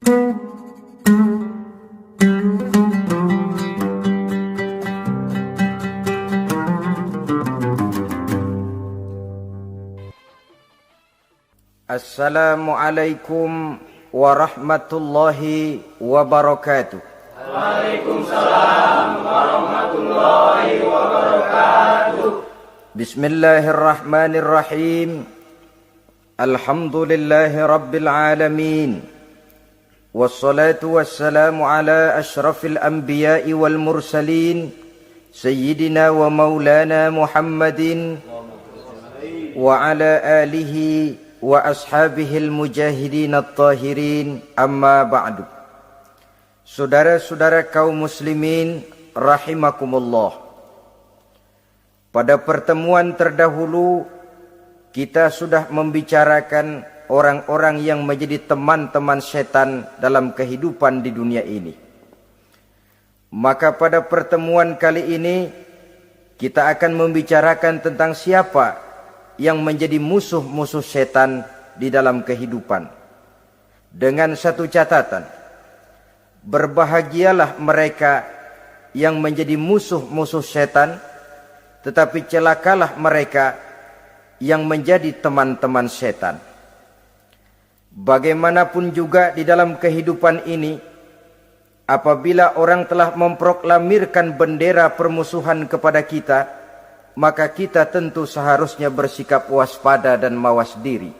Assalamualaikum warahmatullahi wabarakatuh. Waalaikumsalam warahmatullahi wabarakatuh. Bismillahirrahmanirrahim. Alhamdulillahi rabbil alamin. Wassalatu wassalamu ala ashrafil anbiya'i wal mursalin Sayyidina wa maulana Muhammadin wa ala alihi wa ashabihil mujahidin at-tahirin, amma ba'du. Saudara-saudara kaum muslimin rahimakumullah. Pada pertemuan terdahulu kita sudah membicarakan orang-orang yang menjadi teman-teman setan dalam kehidupan di dunia ini. Maka pada pertemuan kali ini kita akan membicarakan tentang siapa yang menjadi musuh-musuh setan di dalam kehidupan. Dengan satu catatan, berbahagialah mereka yang menjadi musuh-musuh setan, tetapi celakalah mereka yang menjadi teman-teman setan. Bagaimanapun juga di dalam kehidupan ini, apabila orang telah memproklamirkan bendera permusuhan kepada kita, maka kita tentu seharusnya bersikap waspada dan mawas diri.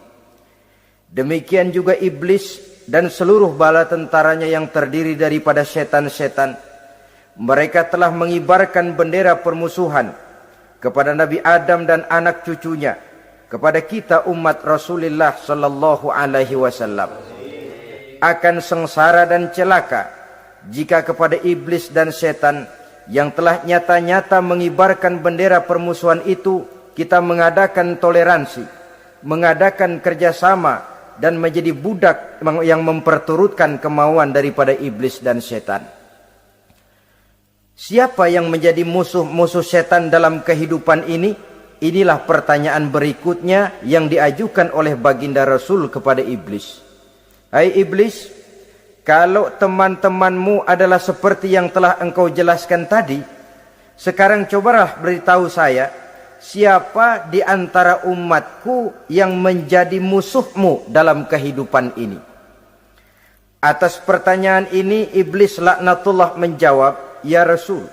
Demikian juga iblis dan seluruh bala tentaranya yang terdiri daripada setan-setan. Mereka telah mengibarkan bendera permusuhan kepada Nabi Adam dan anak cucunya, kepada kita umat Rasulullah sallallahu alaihi wasallam. Akan sengsara dan celaka jika kepada iblis dan setan yang telah nyata-nyata mengibarkan bendera permusuhan itu kita mengadakan toleransi, mengadakan kerjasama, dan menjadi budak yang memperturutkan kemauan daripada iblis dan setan. Siapa yang menjadi musuh-musuh setan dalam kehidupan ini? Inilah pertanyaan berikutnya yang diajukan oleh baginda Rasul kepada iblis. Hai iblis, kalau teman-temanmu adalah seperti yang telah engkau jelaskan tadi, sekarang cobalah beritahu saya, siapa di antara umatku yang menjadi musuhmu dalam kehidupan ini? Atas pertanyaan ini, iblis laknatullah menjawab, ya Rasul,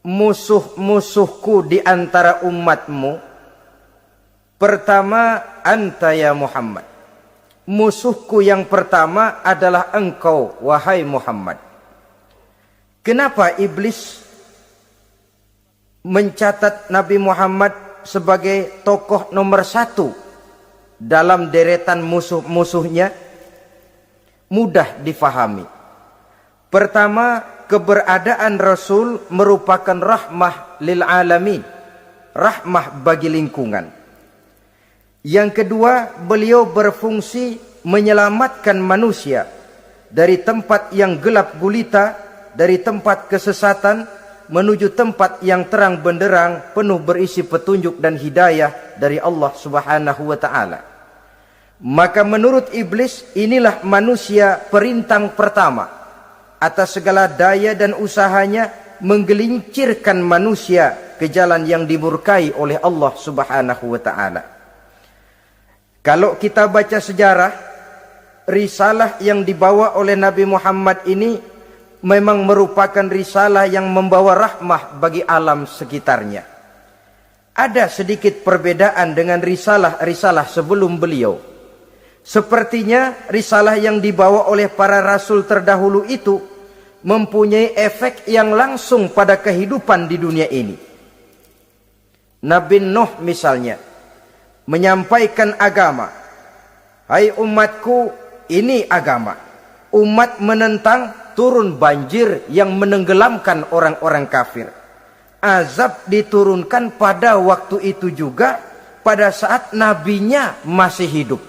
musuh-musuhku di antara umatmu, pertama, anta ya Muhammad. Musuhku yang pertama adalah engkau, wahai Muhammad. Kenapa iblis mencatat Nabi Muhammad sebagai tokoh nomor satu dalam deretan musuh-musuhnya? Mudah difahami. Pertama, keberadaan Rasul merupakan rahmah lil alamin, rahmah bagi lingkungan. Yang kedua, beliau berfungsi menyelamatkan manusia dari tempat yang gelap gulita, dari tempat kesesatan menuju tempat yang terang benderang, penuh berisi petunjuk dan hidayah dari Allah Subhanahu wa taala. Maka menurut iblis, inilah manusia perintang pertama atas segala daya dan usahanya menggelincirkan manusia ke jalan yang dimurkai oleh Allah Subhanahu wa taala. Kalau kita baca sejarah, risalah yang dibawa oleh Nabi Muhammad ini memang merupakan risalah yang membawa rahmah bagi alam sekitarnya. Ada sedikit perbedaan dengan risalah-risalah sebelum beliau. Sepertinya risalah yang dibawa oleh para rasul terdahulu itu mempunyai efek yang langsung pada kehidupan di dunia ini. Nabi Nuh misalnya menyampaikan agama. Hai umatku, ini agama. Umat menentang, turun banjir yang menenggelamkan orang-orang kafir. Azab diturunkan pada waktu itu juga, pada saat nabinya masih hidup.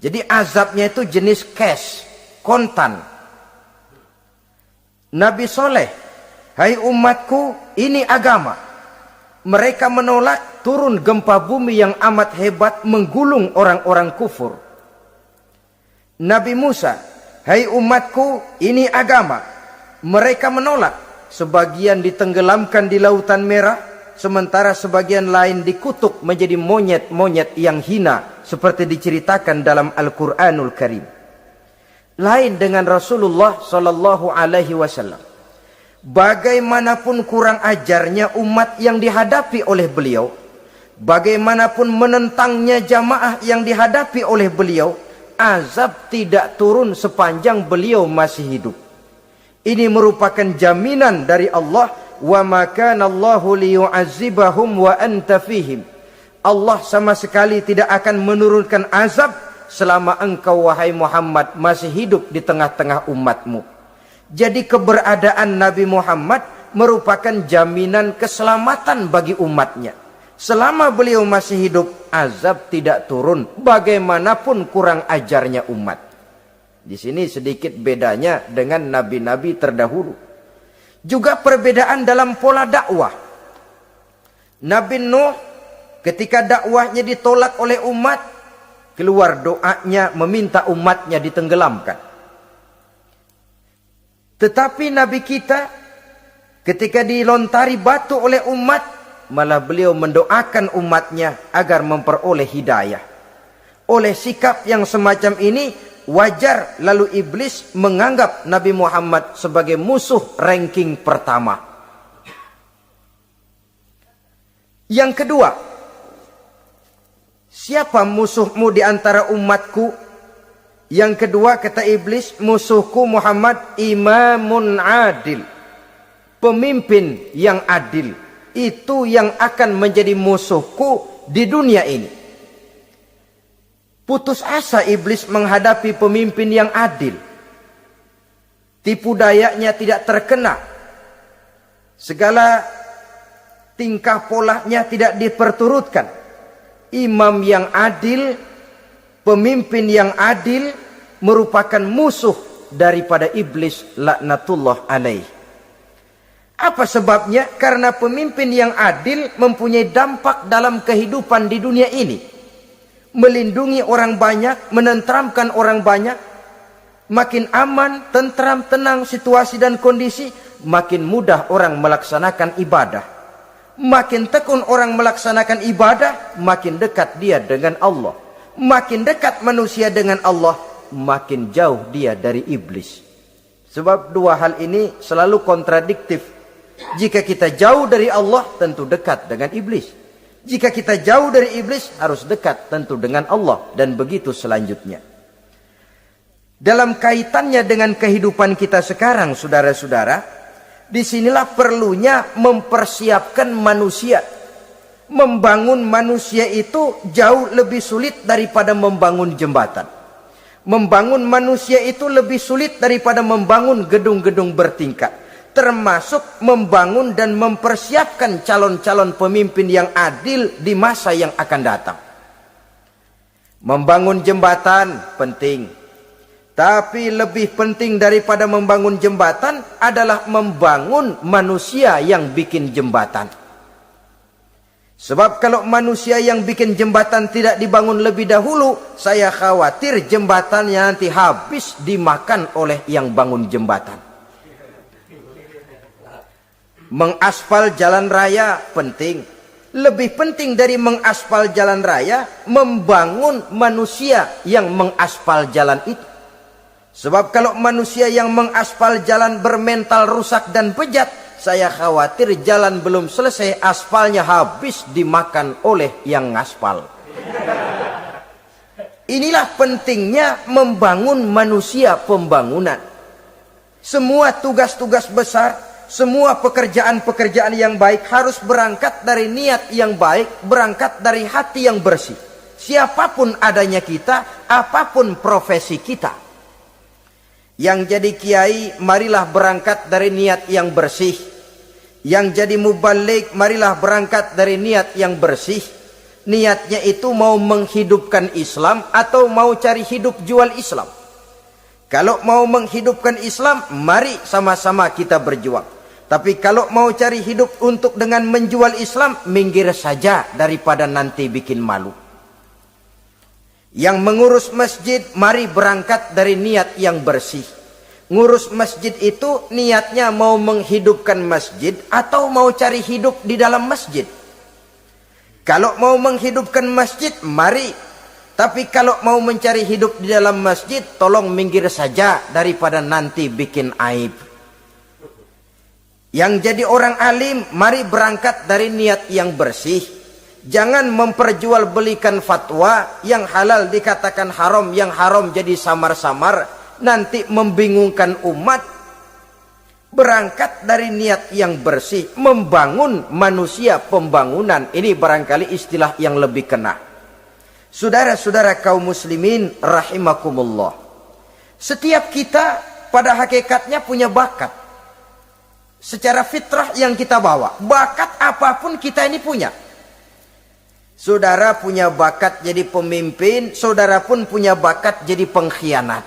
Jadi azabnya itu jenis cash, kontan. Nabi Soleh, hai umatku, ini agama. Mereka menolak, turun gempa bumi yang amat hebat menggulung orang-orang kufur. Nabi Musa, hai umatku, ini agama. Mereka menolak. Sebagian ditenggelamkan di Lautan Merah, sementara sebagian lain dikutuk menjadi monyet-monyet yang hina, seperti diceritakan dalam Al-Quranul Karim. Lain dengan Rasulullah Sallallahu Alaihi Wasallam. Bagaimanapun kurang ajarnya umat yang dihadapi oleh beliau, bagaimanapun menentangnya jamaah yang dihadapi oleh beliau, azab tidak turun sepanjang beliau masih hidup. Ini merupakan jaminan dari Allah, wa ma kana Allahu liyu'azzibahum wa anta fihim. Allah sama sekali tidak akan menurunkan azab selama engkau wahai Muhammad masih hidup di tengah-tengah umatmu. Jadi keberadaan Nabi Muhammad merupakan jaminan keselamatan bagi umatnya. Selama beliau masih hidup, azab tidak turun bagaimanapun kurang ajarnya umat. Di sini sedikit bedanya dengan nabi-nabi terdahulu. Juga perbedaan dalam pola dakwah. Nabi Nuh ketika dakwahnya ditolak oleh umat, keluar doanya meminta umatnya ditenggelamkan. Tetapi Nabi kita ketika dilontari batu oleh umat, malah beliau mendoakan umatnya agar memperoleh hidayah. Oleh sikap yang semacam ini, wajar lalu iblis menganggap Nabi Muhammad sebagai musuh ranking pertama. Yang kedua, siapa musuhmu di antara umatku? Yang kedua kata iblis, musuhku Muhammad imamun adil. Pemimpin yang adil. Itu yang akan menjadi musuhku di dunia ini. Putus asa iblis menghadapi pemimpin yang adil. Tipu dayanya tidak terkena. Segala tingkah polanya tidak diperturutkan. Imam yang adil, pemimpin yang adil merupakan musuh daripada iblis laknatullah alaih. Apa sebabnya? Karena pemimpin yang adil mempunyai dampak dalam kehidupan di dunia ini. Melindungi orang banyak, menenteramkan orang banyak. Makin aman, tentram, tenang situasi dan kondisi, makin mudah orang melaksanakan ibadah. Makin tekun orang melaksanakan ibadah, makin dekat dia dengan Allah. Makin dekat manusia dengan Allah, makin jauh dia dari iblis. Sebab dua hal ini selalu kontradiktif. Jika kita jauh dari Allah, tentu dekat dengan iblis. Jika kita jauh dari iblis, harus dekat tentu dengan Allah. Dan begitu selanjutnya. Dalam kaitannya dengan kehidupan kita sekarang, saudara-saudara, disinilah perlunya mempersiapkan manusia. Membangun manusia itu jauh lebih sulit daripada membangun jembatan. Membangun manusia itu lebih sulit daripada membangun gedung-gedung bertingkat. Termasuk membangun dan mempersiapkan calon-calon pemimpin yang adil di masa yang akan datang. Membangun jembatan penting. Tapi lebih penting daripada membangun jembatan adalah membangun manusia yang bikin jembatan. Sebab kalau manusia yang bikin jembatan tidak dibangun lebih dahulu, saya khawatir jembatannya nanti habis dimakan oleh yang bangun jembatan. Mengaspal jalan raya penting. Lebih penting dari mengaspal jalan raya, membangun manusia yang mengaspal jalan itu. Sebab kalau manusia yang mengaspal jalan bermental rusak dan bejat, saya khawatir jalan belum selesai, aspalnya habis dimakan oleh yang ngaspal. Inilah pentingnya membangun manusia pembangunan. Semua tugas-tugas besar, semua pekerjaan-pekerjaan yang baik harus berangkat dari niat yang baik, berangkat dari hati yang bersih. Siapapun adanya kita, apapun profesi kita. Yang jadi kiai, marilah berangkat dari niat yang bersih. Yang jadi mubalik, marilah berangkat dari niat yang bersih. Niatnya itu mau menghidupkan Islam atau mau cari hidup jual Islam. Kalau mau menghidupkan Islam, mari sama-sama kita berjuang. Tapi kalau mau cari hidup untuk dengan menjual Islam, minggir saja daripada nanti bikin malu. Yang mengurus masjid, mari berangkat dari niat yang bersih. Ngurus masjid itu niatnya mau menghidupkan masjid atau mau cari hidup di dalam masjid. Kalau mau menghidupkan masjid, mari. Tapi kalau mau mencari hidup di dalam masjid, tolong minggir saja daripada nanti bikin aib. Yang jadi orang alim, mari berangkat dari niat yang bersih. Jangan memperjualbelikan fatwa, yang halal dikatakan haram, yang haram jadi samar-samar, nanti membingungkan umat. Berangkat dari niat yang bersih, membangun manusia pembangunan. Ini barangkali istilah yang lebih kena. Saudara-saudara kaum muslimin rahimakumullah. Setiap kita pada hakikatnya punya bakat. Secara fitrah yang kita bawa, bakat apapun kita ini punya. Saudara punya bakat jadi pemimpin, saudara pun punya bakat jadi pengkhianat.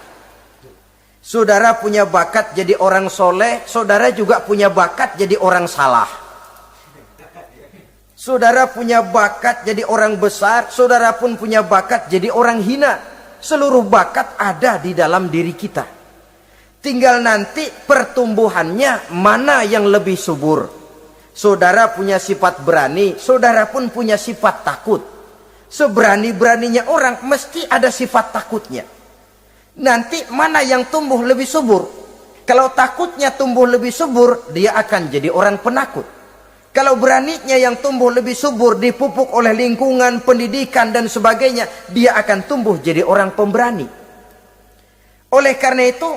Saudara punya bakat jadi orang soleh, saudara juga punya bakat jadi orang salah. Saudara punya bakat jadi orang besar, saudara pun punya bakat jadi orang hina. Seluruh bakat ada di dalam diri kita. Tinggal nanti pertumbuhannya mana yang lebih subur. Saudara punya sifat berani, saudara pun punya sifat takut. Seberani-beraninya orang mesti ada sifat takutnya. Nanti mana yang tumbuh lebih subur? Kalau takutnya tumbuh lebih subur, dia akan jadi orang penakut. Kalau beraninya yang tumbuh lebih subur, dipupuk oleh lingkungan, pendidikan dan sebagainya, dia akan tumbuh jadi orang pemberani. Oleh karena itu,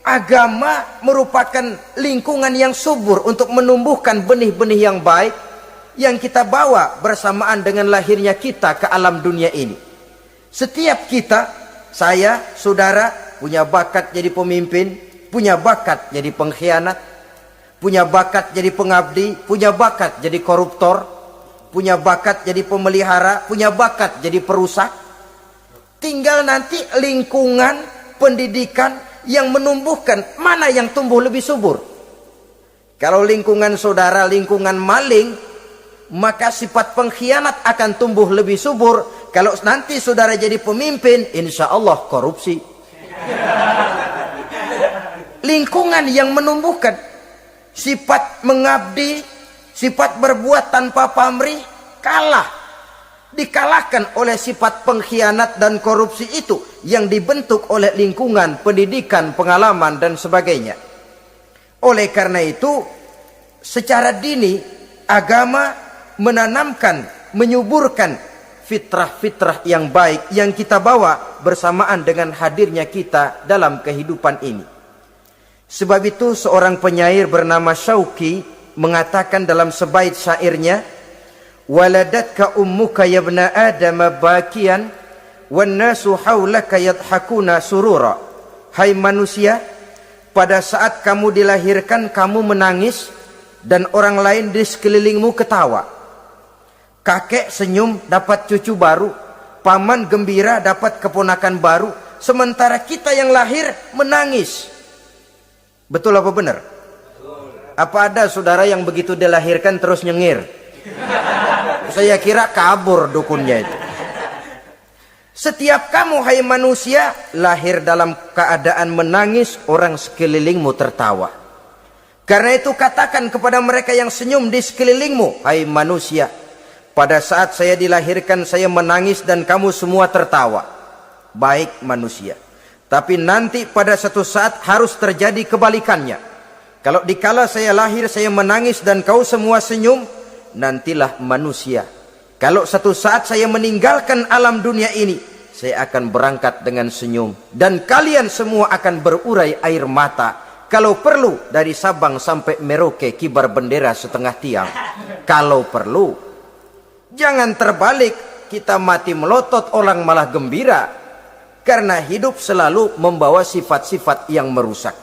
agama merupakan lingkungan yang subur untuk menumbuhkan benih-benih yang baik yang kita bawa bersamaan dengan lahirnya kita ke alam dunia ini. Setiap kita, saya, saudara, punya bakat jadi pemimpin, punya bakat jadi pengkhianat, punya bakat jadi pengabdi, punya bakat jadi koruptor, punya bakat jadi pemelihara, punya bakat jadi perusak. Tinggal nanti lingkungan pendidikan yang menumbuhkan mana yang tumbuh lebih subur. Kalau lingkungan saudara lingkungan maling, maka sifat pengkhianat akan tumbuh lebih subur. Kalau nanti saudara jadi pemimpin, insya Allah korupsi. Lingkungan yang menumbuhkan sifat mengabdi, sifat berbuat tanpa pamrih, dikalahkan oleh sifat pengkhianat dan korupsi itu yang dibentuk oleh lingkungan, pendidikan, pengalaman dan sebagainya. Oleh karena itu, secara dini agama menanamkan, menyuburkan fitrah-fitrah yang baik yang kita bawa bersamaan dengan hadirnya kita dalam kehidupan ini. Sebab itu seorang penyair bernama Syauqi mengatakan dalam sebaik syairnya, waladatka ummuka ya ibna adam bakian wan nasu haulaka yadhakuna surura. Hai manusia, pada saat kamu dilahirkan kamu menangis dan orang lain di sekelilingmu ketawa. Kakek senyum dapat cucu baru, paman gembira dapat keponakan baru, sementara kita yang lahir menangis. Betul apa benar? Apa ada saudara yang begitu dilahirkan terus nyengir? Saya kira kabur dukunnya itu. Setiap kamu hai manusia lahir dalam keadaan menangis, orang sekelilingmu tertawa. Karena itu katakan kepada mereka yang senyum di sekelilingmu, hai manusia, pada saat saya dilahirkan saya menangis dan kamu semua tertawa. Baik manusia. Tapi nanti pada satu saat harus terjadi kebalikannya. Kalau dikala saya lahir saya menangis dan kau semua senyum, nantilah manusia. Kalau satu saat saya meninggalkan alam dunia ini, saya akan berangkat dengan senyum. Dan kalian semua akan berurai air mata. Kalau perlu dari Sabang sampai Merauke kibar bendera setengah tiang. Kalau perlu. Jangan terbalik, kita mati melotot orang malah gembira. Karena hidup selalu membawa sifat-sifat yang merusak.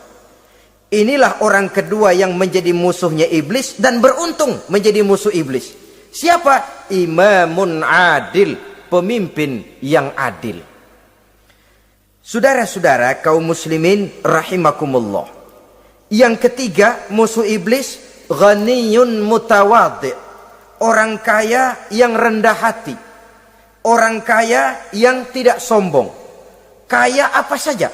Inilah orang kedua yang menjadi musuhnya iblis dan beruntung menjadi musuh iblis. Siapa? Imamun adil, pemimpin yang adil. Saudara-saudara kaum muslimin rahimakumullah. Yang ketiga musuh iblis, ghaniyun mutawadhi, orang kaya yang rendah hati. Orang kaya yang tidak sombong. Kaya apa saja.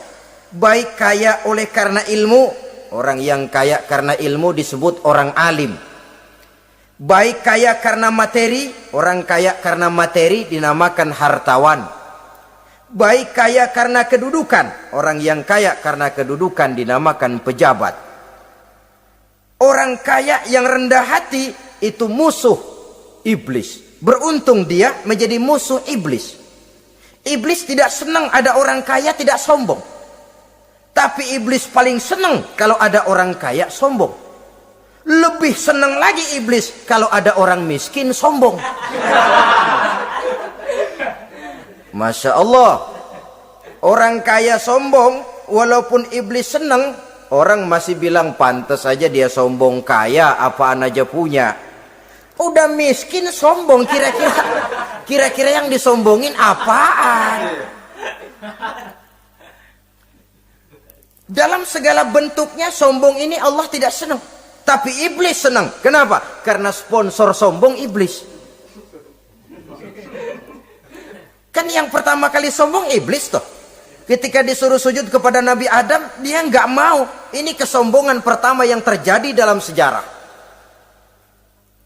Baik kaya oleh karena ilmu. Orang yang kaya karena ilmu disebut orang alim. Baik kaya karena materi. Orang kaya karena materi dinamakan hartawan. Baik kaya karena kedudukan. Orang yang kaya karena kedudukan dinamakan pejabat. Orang kaya yang rendah hati itu musuh iblis. Beruntung dia menjadi musuh iblis. Iblis tidak senang ada orang kaya tidak sombong. Tapi iblis paling senang kalau ada orang kaya sombong. Lebih senang lagi iblis kalau ada orang miskin sombong. Masya Allah. Orang kaya sombong, walaupun iblis senang, orang masih bilang pantas saja dia sombong, kaya apaan aja punya. Udah miskin sombong, kira-kira yang disombongin apaan? Dalam segala bentuknya sombong ini Allah tidak senang, tapi iblis senang. Kenapa? Karena sponsor sombong iblis. Kan yang pertama kali sombong iblis toh. Ketika disuruh sujud kepada Nabi Adam, dia nggak mau. Ini kesombongan pertama yang terjadi dalam sejarah.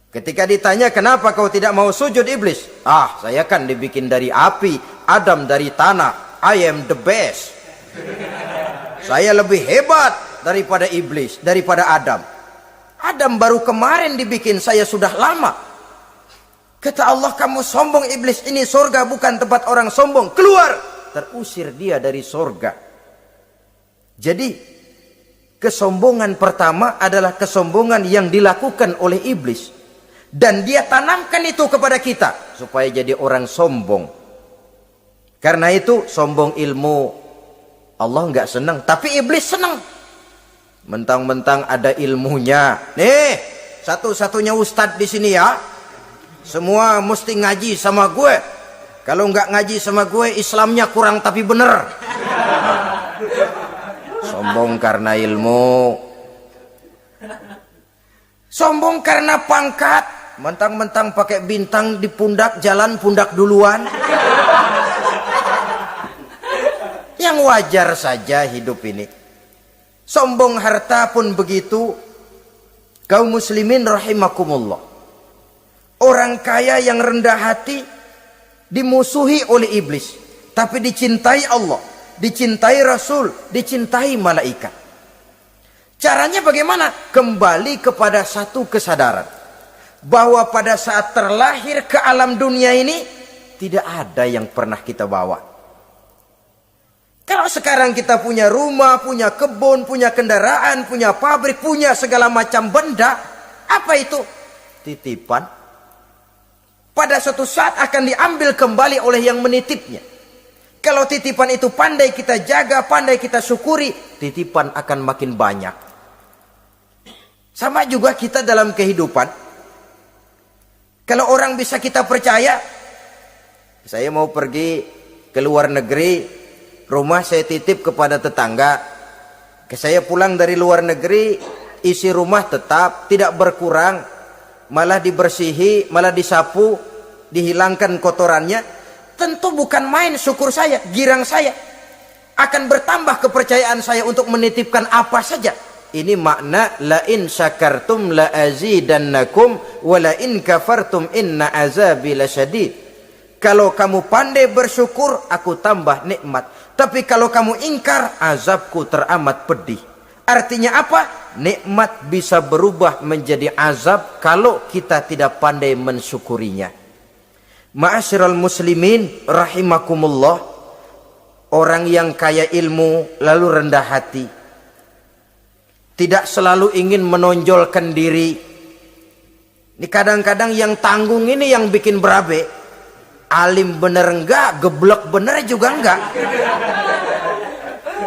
Ketika ditanya, kenapa kau tidak mau sujud iblis? Ah, saya kan dibikin dari api, Adam dari tanah. I am the best. Saya lebih hebat daripada iblis, daripada Adam. Adam baru kemarin dibikin, saya sudah lama. Kata Allah, kamu sombong iblis, ini surga bukan tempat orang sombong. Keluar! Terusir dia dari surga. Jadi, kesombongan pertama adalah kesombongan yang dilakukan oleh iblis. Dan dia tanamkan itu kepada kita supaya jadi orang sombong. Karena itu sombong ilmu Allah nggak senang, tapi iblis senang. Mentang-mentang ada ilmunya. Nih, satu-satunya ustadz di sini ya. Semua mesti ngaji sama gue. Kalau nggak ngaji sama gue, Islamnya kurang tapi bener. Sombong karena ilmu. Sombong karena pangkat. Mentang-mentang pakai bintang di pundak, jalan pundak duluan. Yang wajar saja hidup ini. Sombong harta pun begitu. Kaum muslimin rahimakumullah. Orang kaya yang rendah hati dimusuhi oleh iblis, tapi dicintai Allah, dicintai Rasul, dicintai malaikat. Caranya bagaimana? Kembali kepada satu kesadaran. Bahwa pada saat terlahir ke alam dunia ini tidak ada yang pernah kita bawa. Kalau sekarang kita punya rumah, punya kebun, punya kendaraan, punya pabrik, punya segala macam benda, apa itu? Titipan. Pada suatu saat akan diambil kembali oleh yang menitipnya. Kalau titipan itu pandai kita jaga, pandai kita syukuri, titipan akan makin banyak. Sama juga kita dalam kehidupan. Kalau orang bisa kita percaya, saya mau pergi ke luar negeri, rumah saya titip kepada tetangga. Saya pulang dari luar negeri, isi rumah tetap, tidak berkurang, malah dibersihi, malah disapu, dihilangkan kotorannya. Tentu bukan main syukur saya, girang saya. Akan bertambah kepercayaan saya untuk menitipkan apa saja. Ini makna la in syakartum la azidannakum wa la in kafartum inna azabi lasyadid. Kalau kamu pandai bersyukur, aku tambah nikmat. Tapi kalau kamu ingkar, azabku teramat pedih. Artinya apa? Nikmat bisa berubah menjadi azab kalau kita tidak pandai mensyukurinya. Ma'asyiral muslimin rahimakumullah. Orang yang kaya ilmu lalu rendah hati, tidak selalu ingin menonjolkan diri. Ini kadang-kadang yang tanggung ini yang bikin berabe. Alim bener enggak, geblek bener juga enggak.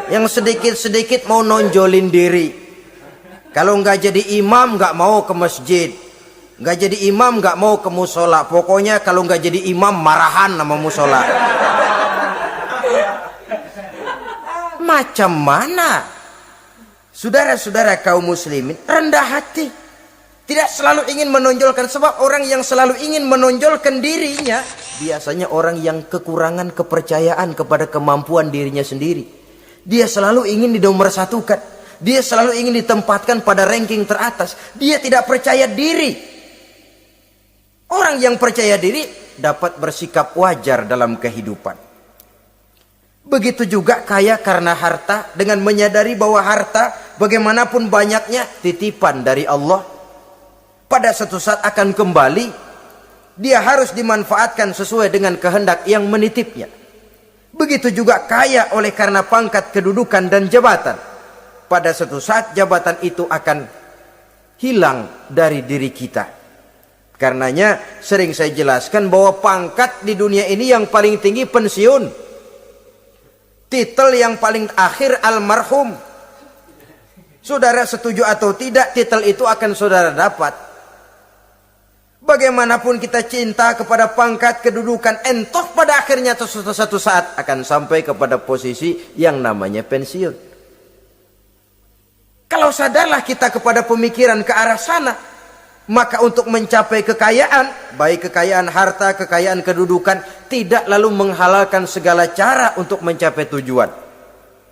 Yang sedikit-sedikit mau nonjolin diri. Kalau enggak jadi imam enggak mau ke masjid. Enggak jadi imam enggak mau ke musola. Pokoknya kalau enggak jadi imam marahan sama musola. Macam mana? Saudara-saudara kaum muslimin, rendah hati. Tidak selalu ingin menonjolkan, sebab orang yang selalu ingin menonjolkan dirinya biasanya orang yang kekurangan kepercayaan kepada kemampuan dirinya sendiri. Dia selalu ingin dinomorsatukan. Dia selalu ingin ditempatkan pada ranking teratas. Dia tidak percaya diri. Orang yang percaya diri dapat bersikap wajar dalam kehidupan. Begitu juga kaya karena harta, dengan menyadari bahwa harta bagaimanapun banyaknya titipan dari Allah. Pada suatu saat akan kembali, dia harus dimanfaatkan sesuai dengan kehendak yang menitipnya. Begitu juga kaya oleh karena pangkat, kedudukan, dan jabatan. Pada suatu saat jabatan itu akan hilang dari diri kita. Karenanya sering saya jelaskan bahwa pangkat di dunia ini yang paling tinggi pensiun. Titel yang paling akhir almarhum. Saudara setuju atau tidak, titel itu akan saudara dapat. Bagaimanapun kita cinta kepada pangkat, kedudukan, entah pada akhirnya satu saat akan sampai kepada posisi yang namanya pensiun. Kalau sadarlah kita kepada pemikiran ke arah sana, maka untuk mencapai kekayaan, baik kekayaan harta, kekayaan kedudukan, tidak lalu menghalalkan segala cara untuk mencapai tujuan,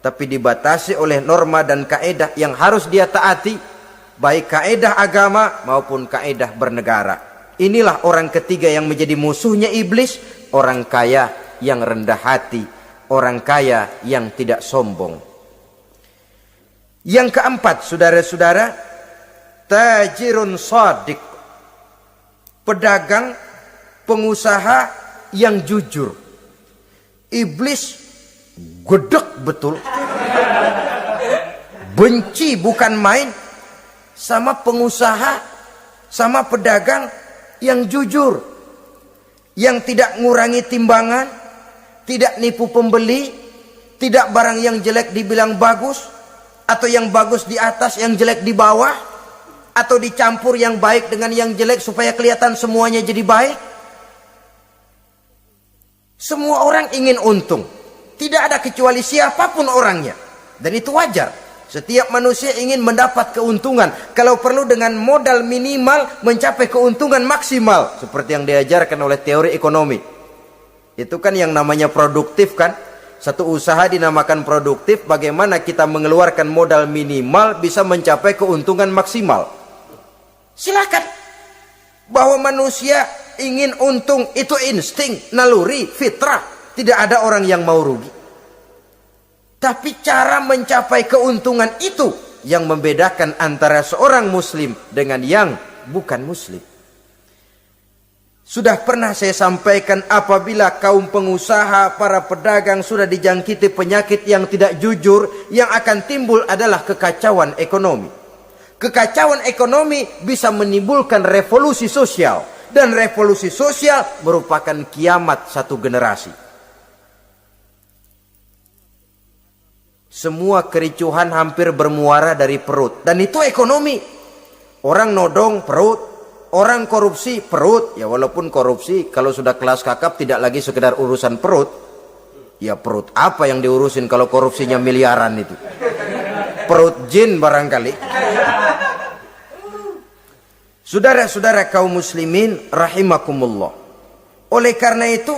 tapi dibatasi oleh norma dan kaedah yang harus dia taati, baik kaedah agama maupun kaedah bernegara. Inilah orang ketiga yang menjadi musuhnya iblis, orang kaya yang rendah hati, orang kaya yang tidak sombong. Yang keempat, saudara-saudara, tajirun shadiq, pedagang, pengusaha yang jujur. Iblis gedek betul, benci bukan main sama pengusaha, sama pedagang yang jujur, yang tidak ngurangi timbangan, tidak nipu pembeli, tidak barang yang jelek dibilang bagus, atau yang bagus di atas yang jelek di bawah, atau dicampur yang baik dengan yang jelek supaya kelihatan semuanya jadi baik. Semua orang ingin untung, tidak ada kecuali siapapun orangnya, dan itu wajar. Setiap manusia ingin mendapat keuntungan, kalau perlu dengan modal minimal mencapai keuntungan maksimal, seperti yang diajarkan oleh teori ekonomi. Itu kan yang namanya produktif kan? Satu usaha dinamakan produktif, bagaimana kita mengeluarkan modal minimal bisa mencapai keuntungan maksimal. Silakan. Bahwa manusia ingin untung itu insting, naluri, fitrah. Tidak ada orang yang mau rugi. Tapi cara mencapai keuntungan itu yang membedakan antara seorang muslim dengan yang bukan muslim. Sudah pernah saya sampaikan, apabila kaum pengusaha, para pedagang sudah dijangkiti penyakit yang tidak jujur, yang akan timbul adalah kekacauan ekonomi. Kekacauan ekonomi bisa menimbulkan revolusi sosial, dan revolusi sosial merupakan kiamat satu generasi. Semua kericuhan hampir bermuara dari perut, dan itu ekonomi. Orang nodong perut, orang korupsi perut. Ya walaupun korupsi kalau sudah kelas kakap tidak lagi sekedar urusan perut. Ya perut apa yang diurusin kalau korupsinya miliaran itu? Perut jin barangkali. Saudara-saudara kaum muslimin rahimakumullah. Oleh karena itu,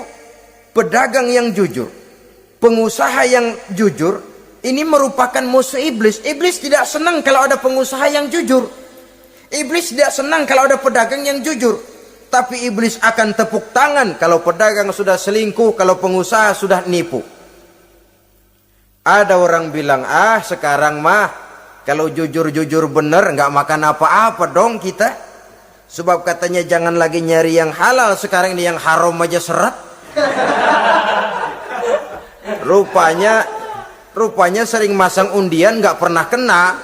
pedagang yang jujur, pengusaha yang jujur, ini merupakan musuh iblis. Iblis tidak senang kalau ada pengusaha yang jujur. Iblis tidak senang kalau ada pedagang yang jujur. Tapi iblis akan tepuk tangan kalau pedagang sudah selingkuh, kalau pengusaha sudah nipu. Ada orang bilang, sekarang mah kalau jujur-jujur bener nggak makan apa-apa dong kita. Sebab katanya jangan lagi nyari yang halal, sekarang ini yang haram aja seret. Rupanya sering masang undian nggak pernah kena.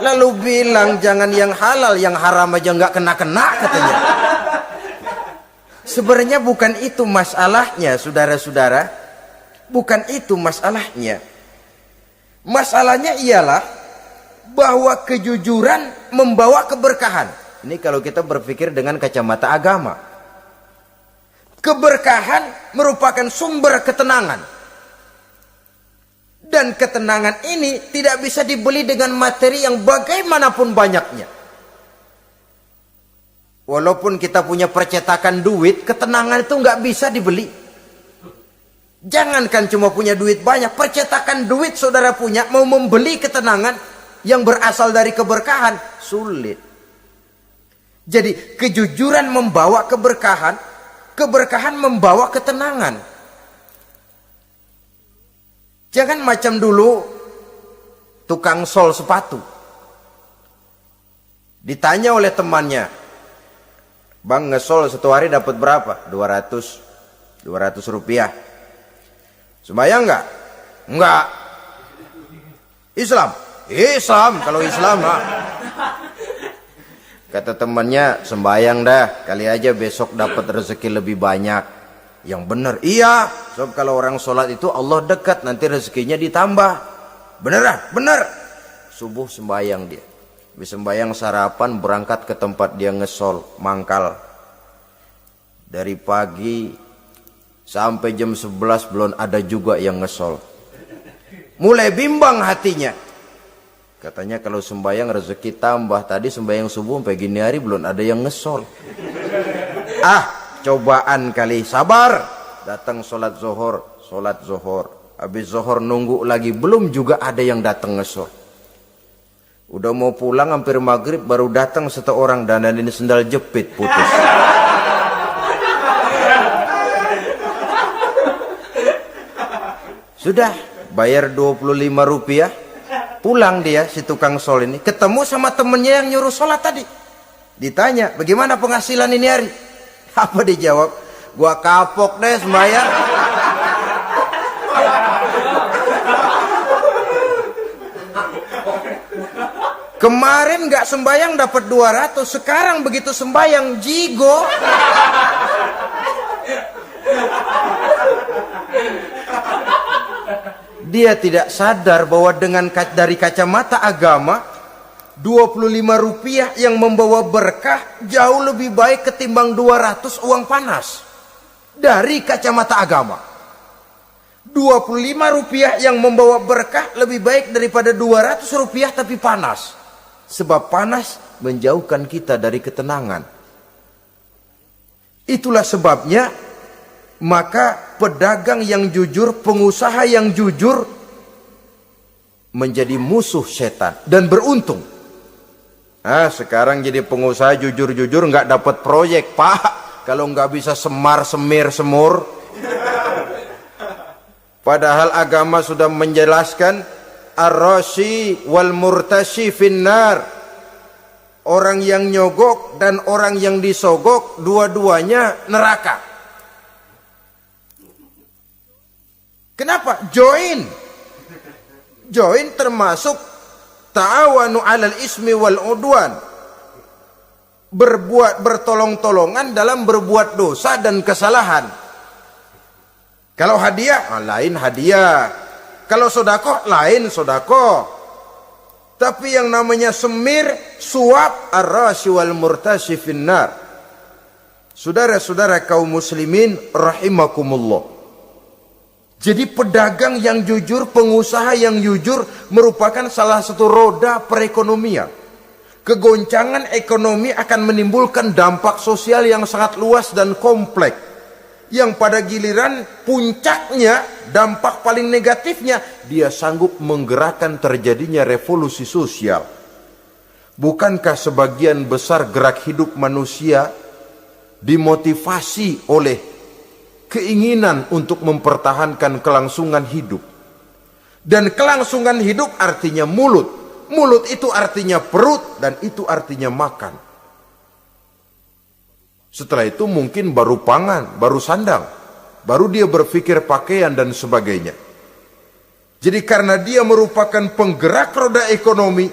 Lalu bilang jangan yang halal, yang haram aja nggak kena-kena katanya. Sebenarnya bukan itu masalahnya, saudara-saudara. Bukan itu masalahnya. Masalahnya ialah bahwa kejujuran membawa keberkahan. Ini kalau kita berpikir dengan kacamata agama. Keberkahan merupakan sumber ketenangan. Dan ketenangan ini tidak bisa dibeli dengan materi yang bagaimanapun banyaknya. Walaupun kita punya percetakan duit, ketenangan itu nggak bisa dibeli. Jangankan cuma punya duit banyak, percetakan duit saudara punya, mau membeli ketenangan yang berasal dari keberkahan, sulit. Jadi kejujuran membawa keberkahan, keberkahan membawa ketenangan. Jangan macam dulu tukang sol sepatu. Ditanya oleh temannya, "Bang, ngesol satu hari dapat berapa?" 200 rupiah. Sembayang enggak? Enggak. Islam? Islam, kalau Islam mah. Kata temannya, "Sembayang dah, kali aja besok dapat rezeki lebih banyak." Yang benar, iya. Sebab kalau orang sholat itu Allah dekat, nanti rezekinya ditambah. Beneran? Bener. Subuh sembayang dia. Habis sembayang sarapan, berangkat ke tempat dia ngesol, mangkal. Dari pagi sampai jam 11 belum ada juga yang ngesol. Mulai bimbang hatinya. Katanya kalau sembayang rezeki tambah. Tadi sembayang subuh sampai gini hari belum ada yang ngesol. Cobaan kali, sabar. Datang sholat zuhur. Habis zuhur nunggu lagi, belum juga ada yang datang ngesol. Udah mau pulang hampir maghrib, baru datang satu orang dandanin sendal jepit putus. Sudah bayar 25 rupiah, pulang dia si tukang sol ini, ketemu sama temennya yang nyuruh sholat tadi. Ditanya, "Bagaimana penghasilan ini hari?" Apa dijawab? "Gua kapok deh sembahyang." Kemarin nggak sembayang dapat 200, sekarang begitu sembayang jigo. Dia tidak sadar bahwa dengan dari kacamata agama, 25 rupiah yang membawa berkah jauh lebih baik ketimbang 200 uang panas. Dari kacamata agama, 25 rupiah yang membawa berkah lebih baik daripada 200 rupiah tapi panas. Sebab panas menjauhkan kita dari ketenangan. Itulah sebabnya maka pedagang yang jujur, pengusaha yang jujur menjadi musuh setan dan beruntung. Sekarang jadi pengusaha jujur-jujur nggak dapat proyek, Pak. Kalau nggak bisa semir semur. Padahal agama sudah menjelaskan ar-rashi wal murtashi finnar. Orang yang nyogok dan orang yang disogok dua-duanya neraka. Kenapa? Join termasuk ta'awanu 'alal ismi wal udwan. Bertolong-tolongan dalam berbuat dosa dan kesalahan. Kalau hadiah, lain hadiah. Kalau sodako, lain sodako. Tapi yang namanya semir, suap, ar-rashi wal murtashi finnar. Saudara-saudara kaum muslimin rahimakumullah. Jadi pedagang yang jujur, pengusaha yang jujur merupakan salah satu roda perekonomian. Kegoncangan ekonomi akan menimbulkan dampak sosial yang sangat luas dan kompleks. Yang pada giliran puncaknya, dampak paling negatifnya, dia sanggup menggerakkan terjadinya revolusi sosial. Bukankah sebagian besar gerak hidup manusia dimotivasi oleh keinginan untuk mempertahankan kelangsungan hidup? Dan kelangsungan hidup artinya mulut. Mulut itu artinya perut dan itu artinya makan. Setelah itu mungkin baru pangan, baru sandang, baru dia berpikir pakaian dan sebagainya. Jadi karena dia merupakan penggerak roda ekonomi,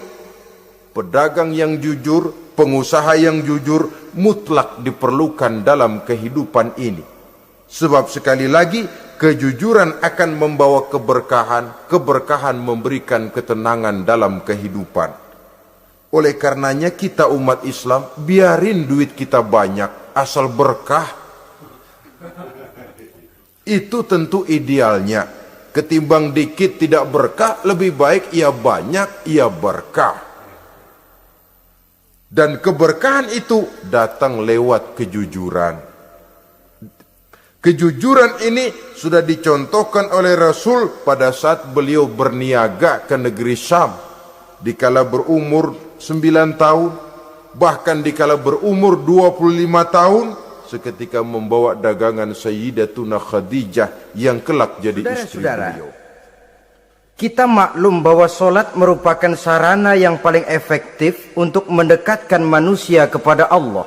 pedagang yang jujur, pengusaha yang jujur mutlak diperlukan dalam kehidupan ini. Sebab sekali lagi kejujuran akan membawa keberkahan, keberkahan memberikan ketenangan dalam kehidupan. Oleh karenanya kita umat Islam biarin duit kita banyak asal berkah. Itu tentu idealnya. Ketimbang dikit tidak berkah, lebih baik ia banyak ia berkah. Dan keberkahan itu datang lewat kejujuran. Kejujuran ini sudah dicontohkan oleh Rasul pada saat beliau berniaga ke negeri Syam. Dikala berumur 9 tahun, bahkan dikala berumur 25 tahun, seketika membawa dagangan Sayyidatuna Khadijah yang kelak jadi istri beliau. Kita maklum bahwa solat merupakan sarana yang paling efektif untuk mendekatkan manusia kepada Allah.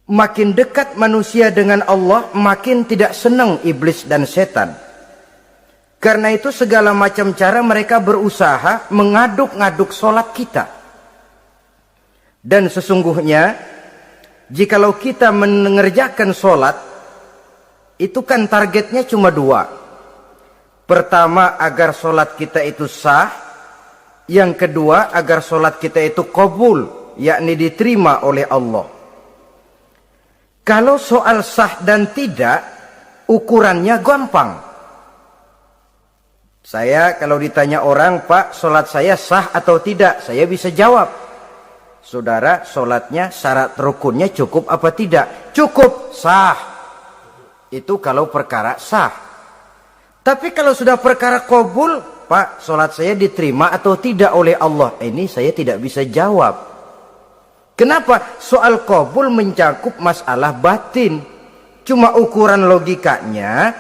Makin dekat manusia dengan Allah, makin tidak senang iblis dan setan. Karena itu segala macam cara mereka berusaha mengaduk-ngaduk solat kita. Dan sesungguhnya, jikalau kita mengerjakan solat, itu kan targetnya cuma 2. Pertama, agar solat kita itu sah. Yang kedua, agar solat kita itu qabul, yakni diterima oleh Allah. Kalau soal sah dan tidak, ukurannya gampang. Saya kalau ditanya orang, Pak, solat saya sah atau tidak? Saya bisa jawab. Saudara, solatnya syarat rukunnya cukup apa tidak? Cukup, sah. Itu kalau perkara sah. Tapi kalau sudah perkara qabul, Pak, solat saya diterima atau tidak oleh Allah? Ini saya tidak bisa jawab. Kenapa? Soal qabul mencakup masalah batin. Cuma ukuran logikanya,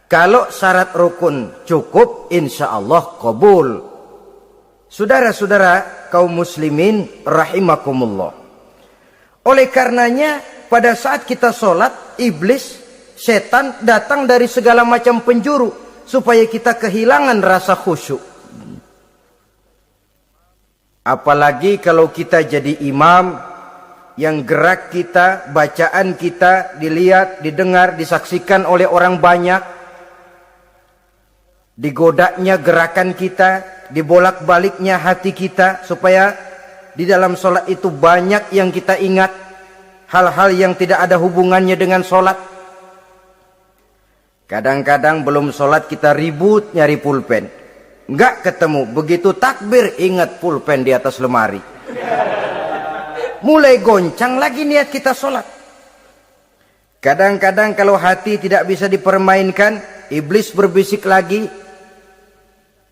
kalau syarat rukun cukup, insya Allah qabul. Saudara-saudara kaum muslimin rahimakumullah. Oleh karenanya, pada saat kita solat, iblis, setan datang dari segala macam penjuru supaya kita kehilangan rasa khusyuk. Apalagi kalau kita jadi imam yang gerak kita, bacaan kita dilihat, didengar, disaksikan oleh orang banyak. Digodanya gerakan kita, dibolak-baliknya hati kita supaya di dalam solat itu banyak yang kita ingat, hal-hal yang tidak ada hubungannya dengan solat. Kadang-kadang belum sholat kita ribut nyari pulpen. Enggak ketemu. Begitu takbir ingat pulpen di atas lemari. Mulai goncang lagi niat kita sholat. Kadang-kadang kalau hati tidak bisa dipermainkan, iblis berbisik lagi.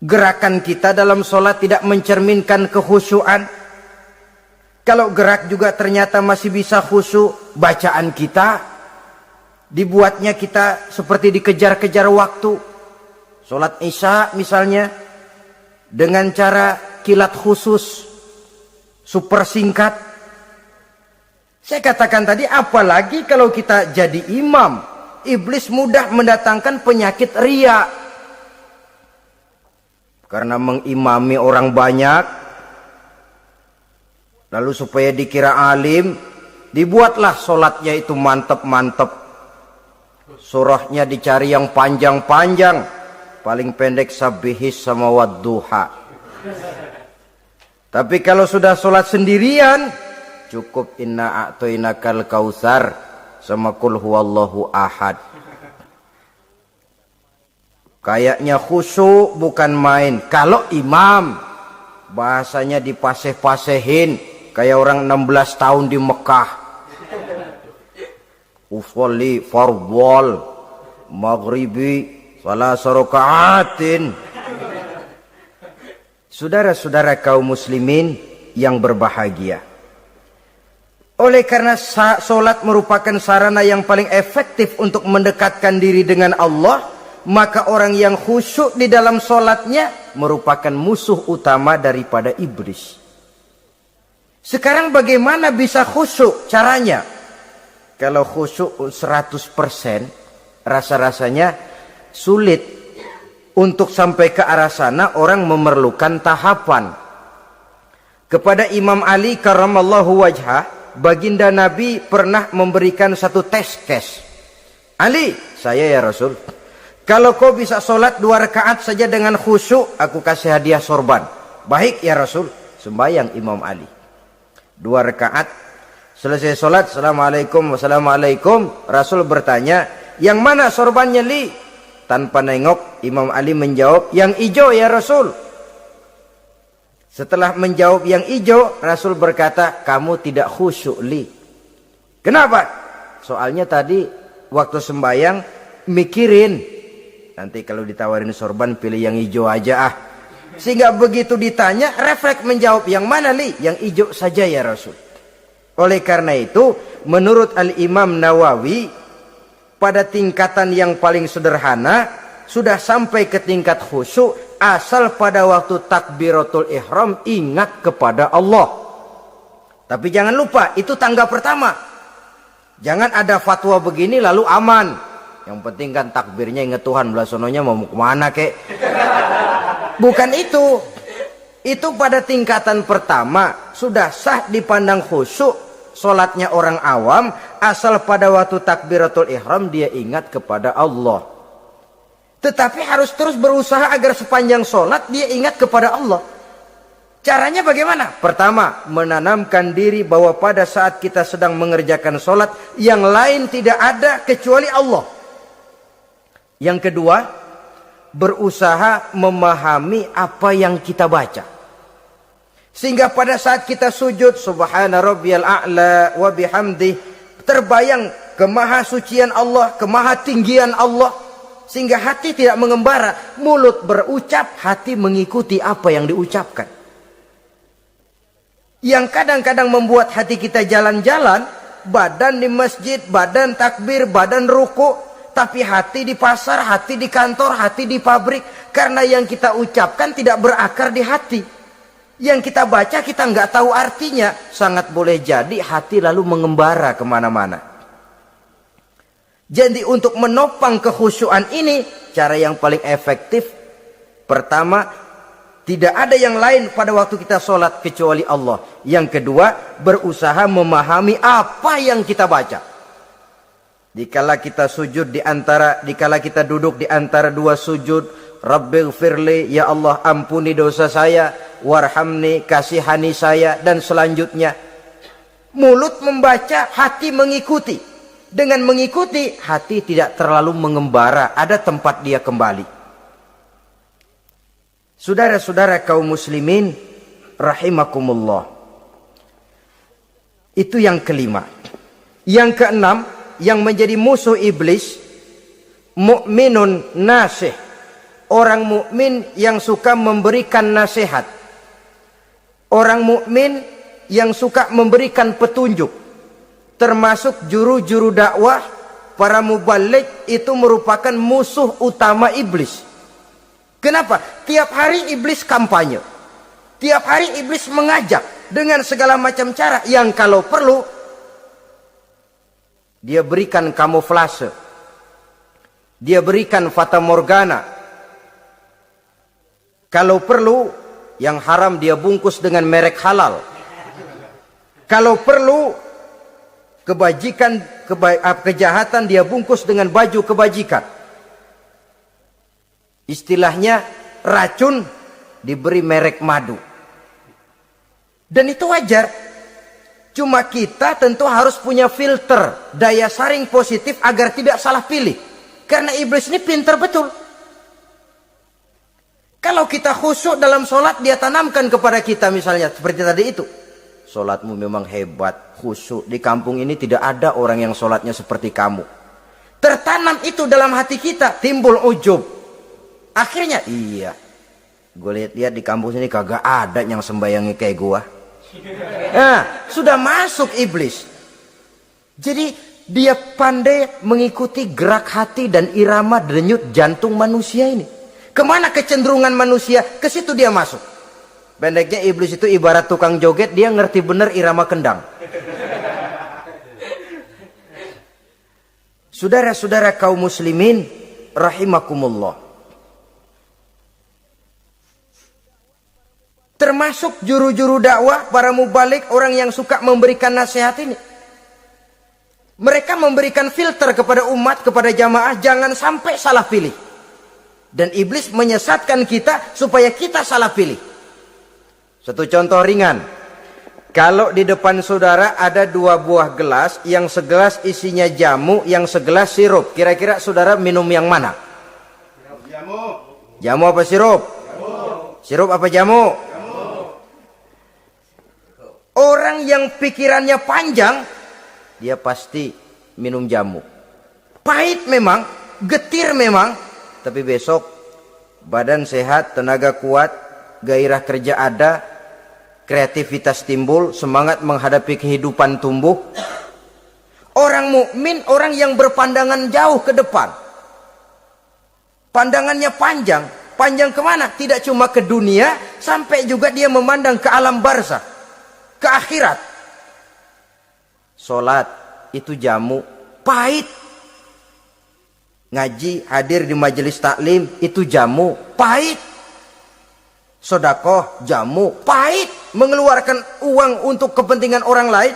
Gerakan kita dalam sholat tidak mencerminkan kekhusyuan. Kalau gerak juga ternyata masih bisa khusyuk, bacaan kita dibuatnya kita seperti dikejar-kejar waktu. Sholat isya misalnya, dengan cara kilat khusus, super singkat. Saya katakan tadi, apalagi kalau kita jadi imam, iblis mudah mendatangkan penyakit riya. Karena mengimami orang banyak, lalu supaya dikira alim, dibuatlah sholatnya itu mantep-mantep. Surahnya dicari yang panjang-panjang, paling pendek sabihis sama wadduha. Tapi kalau sudah sholat sendirian, cukup inna a'toinakal kautsar sama kul huwallahu ahad. Kayaknya khusyuk bukan main. Kalau imam, bahasanya dipaseh-pasehin kayak orang 16 tahun di Mekah. Usolli fardwal maghribi salasa rakaatin. Saudara-saudara kaum muslimin yang berbahagia, oleh karena solat merupakan sarana yang paling efektif untuk mendekatkan diri dengan Allah, maka orang yang khusyuk di dalam solatnya merupakan musuh utama daripada iblis. Sekarang bagaimana bisa khusyuk caranya? Kalau khusyuk 100%, rasa-rasanya sulit. Untuk sampai ke arah sana orang memerlukan tahapan. Kepada Imam Ali karramallahu wajhah, baginda Nabi pernah memberikan satu tes case. Ali, saya ya Rasul, kalau kau bisa sholat 2 rakaat saja dengan khusyuk, aku kasih hadiah sorban. Baik ya Rasul. Sembayang Imam Ali 2 rakaat, selesai sholat, assalamualaikum, wassalamualaikum. Rasul bertanya, yang mana sorbannya Li? Tanpa nengok, Imam Ali menjawab, yang hijau ya Rasul. Setelah menjawab yang hijau, Rasul berkata, kamu tidak khusyuk li. Kenapa? Soalnya tadi waktu sembahyang mikirin, nanti kalau ditawarin sorban pilih yang hijau aja ah. Sehingga begitu ditanya, refleks menjawab, yang mana li? Yang hijau saja ya Rasul. Oleh karena itu, menurut Al-Imam Nawawi, pada tingkatan yang paling sederhana, sudah sampai ke tingkat khusyuk, asal pada waktu takbiratul ihram ingat kepada Allah. Tapi jangan lupa, itu tangga pertama. Jangan ada fatwa begini lalu aman. Yang penting kan takbirnya ingat Tuhan, belah sononya mau kemana kek. Bukan itu. Itu pada tingkatan pertama sudah sah dipandang khusyuk solatnya orang awam, asal pada waktu takbiratul ihram dia ingat kepada Allah. Tetapi harus terus berusaha agar sepanjang solat dia ingat kepada Allah. Caranya bagaimana? Pertama, menanamkan diri bahwa pada saat kita sedang mengerjakan solat, yang lain tidak ada kecuali Allah. Yang kedua, berusaha memahami apa yang kita baca. Sehingga pada saat kita sujud, subhana rabbiyal a'la wa bihamdih, terbayang kemahasucian Allah, kemahatinggian Allah. Sehingga hati tidak mengembara, mulut berucap, hati mengikuti apa yang diucapkan. Yang kadang-kadang membuat hati kita jalan-jalan, badan di masjid, badan takbir, badan ruku, tapi hati di pasar, hati di kantor, hati di pabrik. Karena yang kita ucapkan tidak berakar di hati. Yang kita baca kita nggak tahu artinya. Sangat boleh jadi hati lalu mengembara kemana-mana. Jadi untuk menopang kekhusyuan ini, cara yang paling efektif, pertama, tidak ada yang lain pada waktu kita sholat kecuali Allah. Yang kedua, berusaha memahami apa yang kita baca. Dikala kita sujud dikala kita duduk di antara dua sujud, Rabbighfirli, ya Allah ampuni dosa saya, warhamni, kasihani saya, dan selanjutnya. Mulut membaca, hati mengikuti. Dengan mengikuti, hati tidak terlalu mengembara, ada tempat dia kembali. Saudara-saudara kaum muslimin rahimakumullah. Itu yang kelima. Yang keenam, yang menjadi musuh iblis, mukminun nasih. Orang mukmin yang suka memberikan nasihat. Orang mukmin yang suka memberikan petunjuk. Termasuk juru-juru dakwah, para muballigh itu merupakan musuh utama iblis. Kenapa? Tiap hari iblis kampanye. Tiap hari iblis mengajak dengan segala macam cara yang kalau perlu dia berikan kamuflase. Dia berikan fata morgana. Kalau perlu yang haram dia bungkus dengan merek halal. Kalau perlu kejahatan dia bungkus dengan baju kebajikan. Istilahnya racun diberi merek madu. Dan itu wajar. Cuma kita tentu harus punya filter, daya saring positif agar tidak salah pilih. Karena iblis ini pintar betul. Kalau kita khusyuk dalam sholat, dia tanamkan kepada kita misalnya seperti tadi itu. Sholatmu memang hebat, khusyuk. Di kampung ini tidak ada orang yang sholatnya seperti kamu. Tertanam itu dalam hati kita, timbul ujub. Akhirnya, iya. Gue lihat-lihat di kampung sini kagak ada yang sembayangi kayak gua. Nah, sudah masuk iblis. Jadi dia pandai mengikuti gerak hati dan irama denyut jantung manusia ini. Kemana kecenderungan manusia, ke situ dia masuk. Pendeknya iblis itu ibarat tukang joget, dia ngerti bener irama kendang. Saudara-saudara kaum muslimin rahimakumullah. Termasuk juru-juru dakwah, para mubaligh, orang yang suka memberikan nasihat ini. Mereka memberikan filter kepada umat, kepada jamaah, jangan sampai salah pilih. Dan iblis menyesatkan kita supaya kita salah pilih. Satu contoh ringan. Kalau di depan saudara ada dua buah gelas, yang segelas isinya jamu, yang segelas sirup. Kira-kira saudara minum yang mana? Jamu. Jamu apa sirup? Jamu. Sirup apa jamu? Jamu. yang pikirannya panjang, dia pasti minum jamu. Pahit memang, getir memang, tapi besok badan sehat, tenaga kuat, gairah kerja ada, kreativitas timbul, semangat menghadapi kehidupan tumbuh. Orang mukmin, orang yang berpandangan jauh ke depan. Pandangannya panjang. Panjang kemana? Tidak cuma ke dunia, sampai juga dia memandang ke alam barzakh, ke akhirat. Sholat itu jamu, pahit. Ngaji, hadir di majelis taklim, itu jamu, pahit. Sedekah, jamu, pahit. Mengeluarkan uang untuk kepentingan orang lain.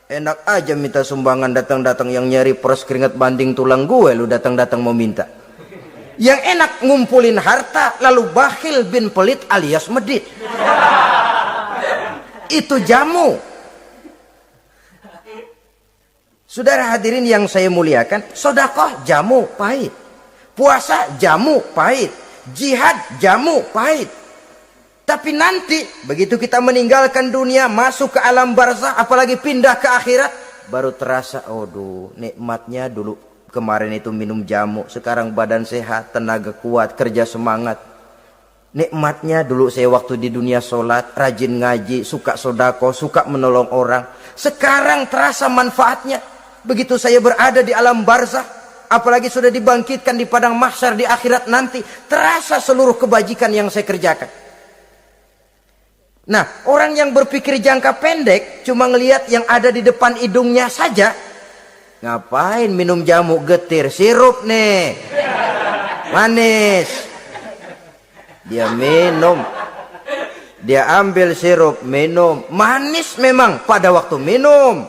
Enak aja minta sumbangan, datang-datang yang nyari peres keringat banding tulang gue, lu datang-datang mau minta. Yang enak ngumpulin harta, lalu bakhil bin pelit alias medit. Itu jamu. Saudara hadirin yang saya muliakan, sedekah jamu pahit, puasa jamu pahit, jihad jamu pahit. Tapi nanti begitu kita meninggalkan dunia, masuk ke alam barzakh, apalagi pindah ke akhirat, baru terasa, aduh, nikmatnya dulu kemarin itu minum jamu, sekarang badan sehat, tenaga kuat, kerja semangat. Nikmatnya dulu saya waktu di dunia sholat, rajin ngaji, suka sedekah, suka menolong orang. Sekarang terasa manfaatnya. Begitu saya berada di alam barzakh, apalagi sudah dibangkitkan di padang mahsyar di akhirat nanti, terasa seluruh kebajikan yang saya kerjakan. Nah, orang yang berpikir jangka pendek, cuma ngelihat yang ada di depan hidungnya saja, ngapain minum jamu getir, sirup nih, manis. Dia minum, dia ambil sirup, minum, manis memang pada waktu minum,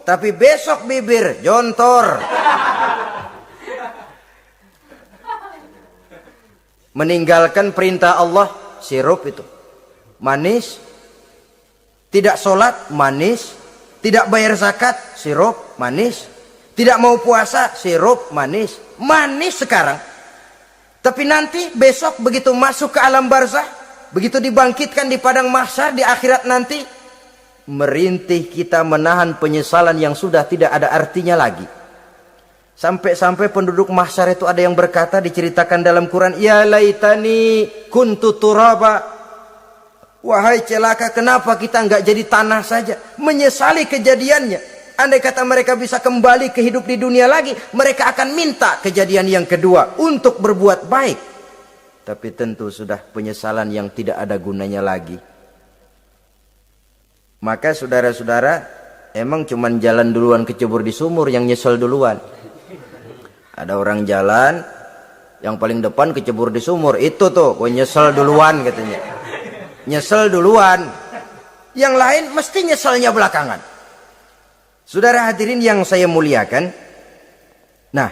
tapi besok bibir jontor. Meninggalkan perintah Allah, sirup itu manis. Tidak sholat, manis. Tidak bayar zakat, sirup, manis. Tidak mau puasa, sirup, manis. Manis sekarang. Tapi nanti besok begitu masuk ke alam barzakh, begitu dibangkitkan di padang mahsyar di akhirat nanti, merintih kita menahan penyesalan yang sudah tidak ada artinya lagi. Sampai-sampai penduduk mahsyar itu ada yang berkata, diceritakan dalam Quran, ya laitani kuntu turaba. Wahai celaka, kenapa kita enggak jadi tanah saja? Menyesali kejadiannya. Andai kata mereka bisa kembali ke hidup di dunia lagi, mereka akan minta kejadian yang kedua untuk berbuat baik. Tapi tentu sudah penyesalan yang tidak ada gunanya lagi. Maka saudara-saudara, emang cuman jalan duluan kecebur di sumur yang nyesel duluan. Ada orang jalan, yang paling depan kecebur di sumur, itu tuh, gue nyesel duluan katanya. Nyesel duluan. Yang lain mesti nyeselnya belakangan. Saudara hadirin yang saya muliakan. Nah,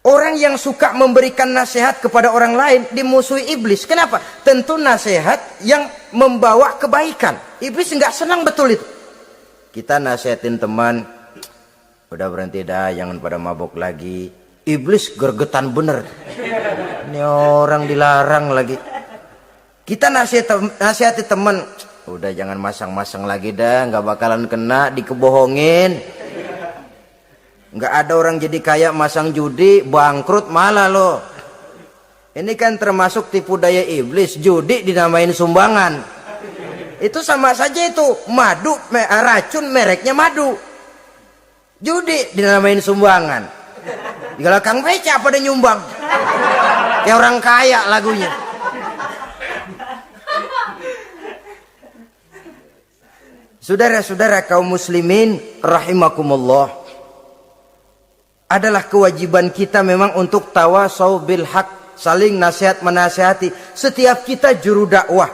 orang yang suka memberikan nasihat kepada orang lain dimusuhi iblis. Kenapa? Tentu nasihat yang membawa kebaikan. Iblis nggak senang betul itu. Kita nasihatin teman, udah berhenti dah, jangan pada mabuk lagi. Iblis gergetan bener. Ini orang dilarang lagi. Kita nasihati teman, udah jangan masang-masang lagi dah, nggak bakalan kena, dikebohongin. Nggak ada orang jadi kaya masang judi, bangkrut malah lo. Ini kan termasuk tipu daya iblis, judi dinamain sumbangan. Itu sama saja itu, madu, racun mereknya madu. Judi dinamain sumbangan. Kalau Kang Beca pada nyumbang. Kayak orang kaya lagunya. Saudara-saudara kaum muslimin rahimakumullah, adalah kewajiban kita memang untuk tawasau bil haq, saling nasihat menasihati. Setiap kita juru dakwah,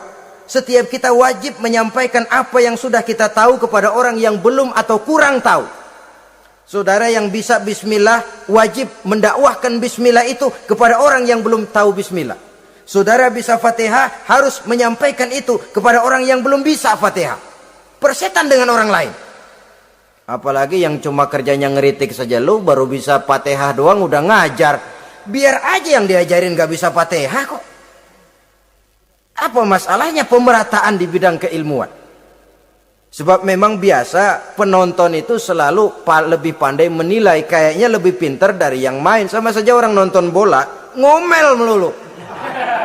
setiap kita wajib menyampaikan apa yang sudah kita tahu kepada orang yang belum atau kurang tahu. Saudara yang bisa bismillah wajib mendakwahkan bismillah itu kepada orang yang belum tahu bismillah. Saudara bisa Fatihah harus menyampaikan itu kepada orang yang belum bisa Fatihah. Persetan dengan orang lain. Apalagi yang cuma kerjanya ngeritik saja, lu baru bisa Fatihah doang udah ngajar. Biar aja yang diajarin gak bisa Fatihah kok. Apa masalahnya pemerataan di bidang keilmuan? Sebab memang biasa penonton itu selalu lebih pandai menilai, kayaknya lebih pintar dari yang main. Sama saja orang nonton bola, ngomel melulu.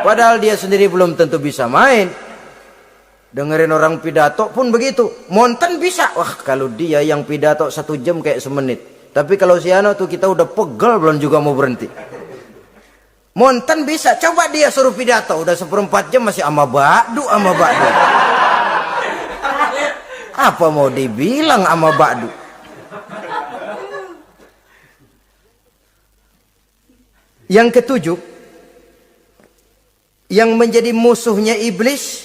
Padahal dia sendiri belum tentu bisa main. Dengerin orang pidato pun begitu. Monten bisa. Wah, kalau dia yang pidato 1 jam kayak semenit. Tapi kalau si Ano tuh kita udah pegel belum juga mau berhenti. Monten bisa. Coba dia suruh pidato. Udah 1/4 jam masih ama ba'du. Apa mau dibilang ama ba'du? Yang ketujuh, yang menjadi musuhnya iblis,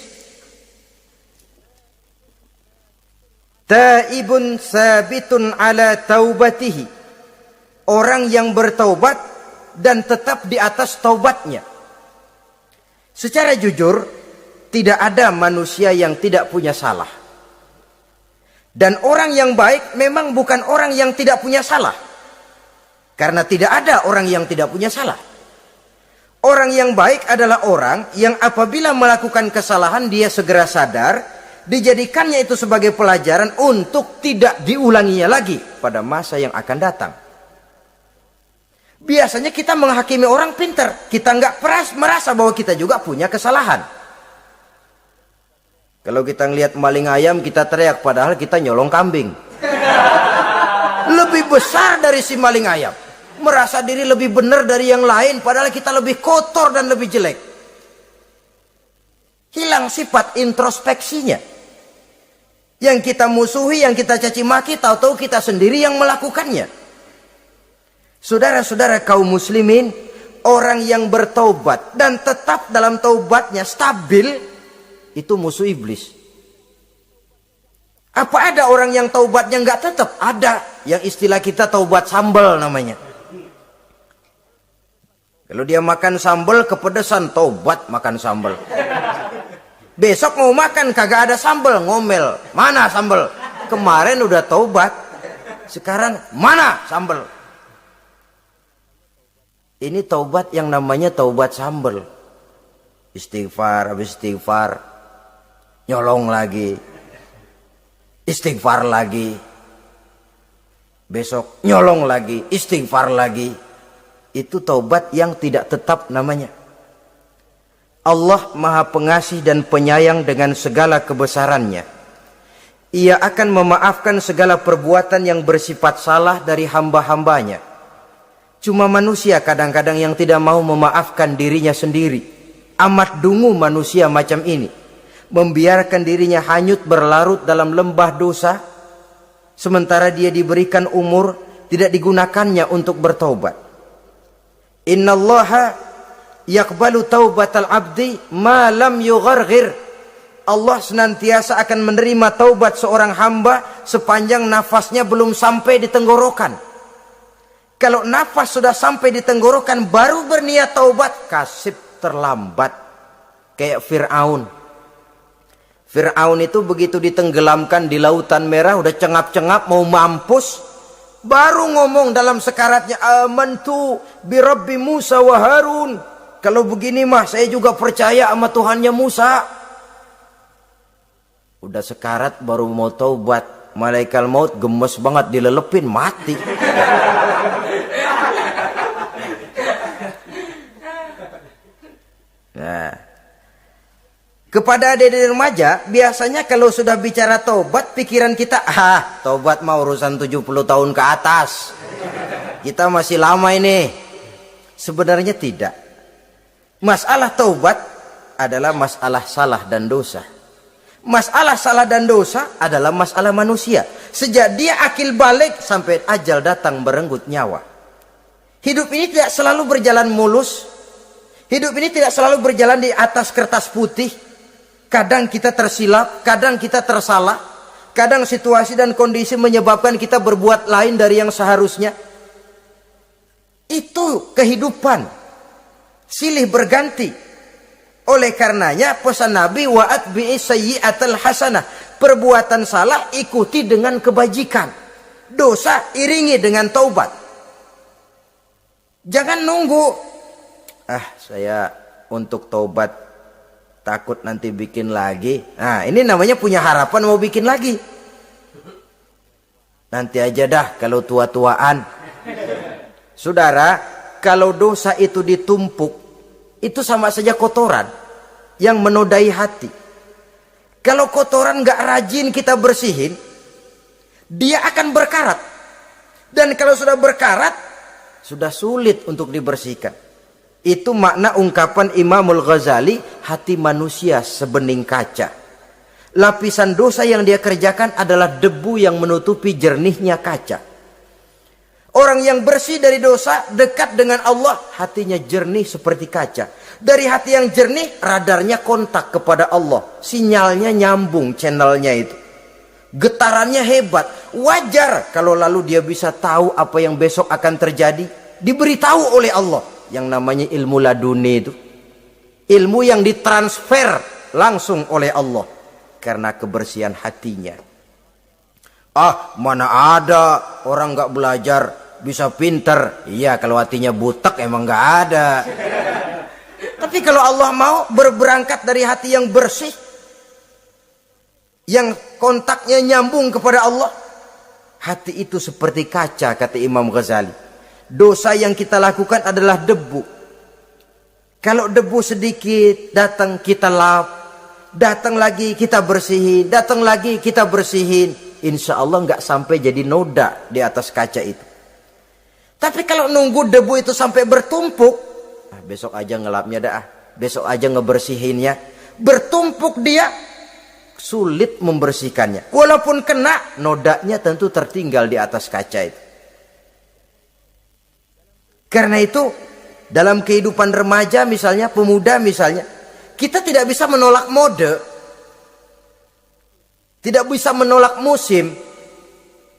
taibun sabitun ala taubatihi. Orang yang bertaubat dan tetap di atas taubatnya. Secara jujur, tidak ada manusia yang tidak punya salah. Dan orang yang baik memang bukan orang yang tidak punya salah. Karena tidak ada orang yang tidak punya salah. Orang yang baik adalah orang yang apabila melakukan kesalahan dia segera sadar, dijadikannya itu sebagai pelajaran untuk tidak diulanginya lagi pada masa yang akan datang. Biasanya kita menghakimi orang pintar, kita nggak merasa bahwa kita juga punya kesalahan. Kalau kita ngelihat maling ayam kita teriak, padahal kita nyolong kambing. Lebih besar dari si maling ayam, merasa diri lebih benar dari yang lain, padahal kita lebih kotor dan lebih jelek. Hilang sifat introspeksinya. Yang kita musuhi, yang kita caci maki, tahu-tahu kita sendiri yang melakukannya. Saudara-saudara kaum muslimin, orang yang bertaubat dan tetap dalam taubatnya stabil, itu musuh iblis. Apa ada orang yang taubatnya nggak tetap? Ada. Yang istilah kita taubat sambal namanya. Kalau dia makan sambal kepedesan, taubat makan sambal. Besok mau makan kagak ada sambal, ngomel. Mana sambal? Kemarin udah taubat, sekarang mana sambal? Ini taubat yang namanya taubat sambal. Istighfar, habis istighfar nyolong lagi, istighfar lagi, besok nyolong lagi, istighfar lagi. Itu taubat yang tidak tetap namanya. Allah Maha Pengasih dan Penyayang dengan segala kebesarannya. Ia akan memaafkan segala perbuatan yang bersifat salah dari hamba-hambanya. Cuma manusia kadang-kadang yang tidak mau memaafkan dirinya sendiri. Amat dungu manusia macam ini. Membiarkan dirinya hanyut berlarut dalam lembah dosa, sementara dia diberikan umur tidak digunakannya untuk bertaubat. Innallaha yaqbalu taubatal abdi ma lam yugharghir. Allah senantiasa akan menerima taubat seorang hamba sepanjang nafasnya belum sampai di tenggorokan. Kalau nafas sudah sampai di tenggorokan baru berniat taubat, kasib terlambat. Kayak Fir'aun. Fir'aun itu begitu ditenggelamkan di lautan merah, udah cengap-cengap mau mampus, baru ngomong dalam sekaratnya, amantu bi Rabbi Musa wa Harun. Kalau begini mah saya juga percaya sama Tuhannya Musa. Udah sekarat baru mau taubat, malaikat maut gemes banget dilelepin, mati. Nah, kepada adik-adik remaja, biasanya kalau sudah bicara taubat, pikiran kita, taubat mah urusan 70 tahun ke atas. Kita masih lama ini. Sebenarnya tidak. Masalah taubat adalah masalah salah dan dosa. Masalah salah dan dosa adalah masalah manusia. Sejak dia akil balik sampai ajal datang berenggut nyawa. Hidup ini tidak selalu berjalan mulus. Hidup ini tidak selalu berjalan di atas kertas putih. Kadang kita tersilap, kadang kita tersalah, kadang situasi dan kondisi menyebabkan kita berbuat lain dari yang seharusnya. Itu kehidupan, silih berganti. Oleh karenanya pesan Nabi, wa'at bi'is sayyi'atal hasanah, perbuatan salah ikuti dengan kebajikan, dosa iringi dengan taubat. Jangan nunggu, saya untuk taubat takut nanti bikin lagi. Nah, ini namanya punya harapan mau bikin lagi. Nanti aja dah kalau tua-tuaan. Saudara, kalau dosa itu ditumpuk, itu sama saja kotoran yang menodai hati. Kalau kotoran gak rajin kita bersihin, dia akan berkarat. Dan kalau sudah berkarat, sudah sulit untuk dibersihkan. Itu makna ungkapan Imamul Ghazali, hati manusia sebening kaca. Lapisan dosa yang dia kerjakan adalah debu yang menutupi jernihnya kaca. Orang yang bersih dari dosa, dekat dengan Allah, hatinya jernih seperti kaca. Dari hati yang jernih, radarnya kontak kepada Allah. Sinyalnya nyambung channelnya itu. Getarannya hebat. Wajar kalau lalu dia bisa tahu apa yang besok akan terjadi. Diberitahu oleh Allah. Yang namanya ilmu laduni itu. Ilmu yang ditransfer langsung oleh Allah. Karena kebersihan hatinya. Ah, mana ada orang gak belajar bisa pinter. Iya, kalau hatinya butek emang gak ada. Tapi kalau Allah mau berberangkat dari hati yang bersih, yang kontaknya nyambung kepada Allah, hati itu seperti kaca, kata Imam Ghazali. Dosa yang kita lakukan adalah debu. Kalau debu sedikit datang kita lap, datang lagi kita bersihin, datang lagi kita bersihin, insya Allah nggak sampai jadi noda di atas kaca itu. Tapi kalau nunggu debu itu sampai bertumpuk, besok aja ngelapnya dah, besok aja ngebersihinnya, bertumpuk dia, sulit membersihkannya. Walaupun kena, nodanya tentu tertinggal di atas kaca itu. Karena itu, dalam kehidupan remaja misalnya, pemuda misalnya, kita tidak bisa menolak mode, tidak bisa menolak musim.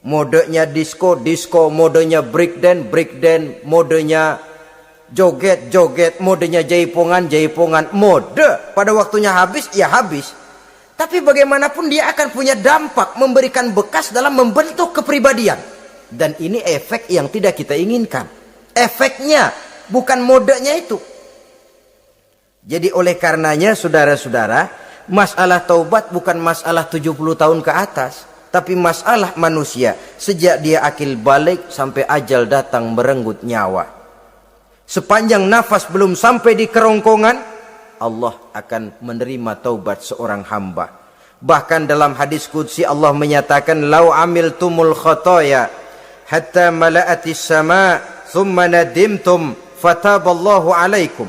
Modenya disco, modenya breakdance, modenya joget, modenya jaipongan, mode. Pada waktunya habis, ya habis. Tapi bagaimanapun dia akan punya dampak, memberikan bekas dalam membentuk kepribadian. Dan ini efek yang tidak kita inginkan. Efeknya, bukan modenya itu. Jadi oleh karenanya, saudara-saudara, masalah taubat bukan masalah 70 tahun ke atas. Tapi masalah manusia sejak dia akil balik sampai ajal datang merenggut nyawa. Sepanjang nafas belum sampai di kerongkongan, Allah akan menerima taubat seorang hamba. Bahkan dalam hadis qudsi Allah menyatakan, "Lau amiltumul khotoya hatta mala'atis sama, thumma nadimtum, fataballahu alaikum."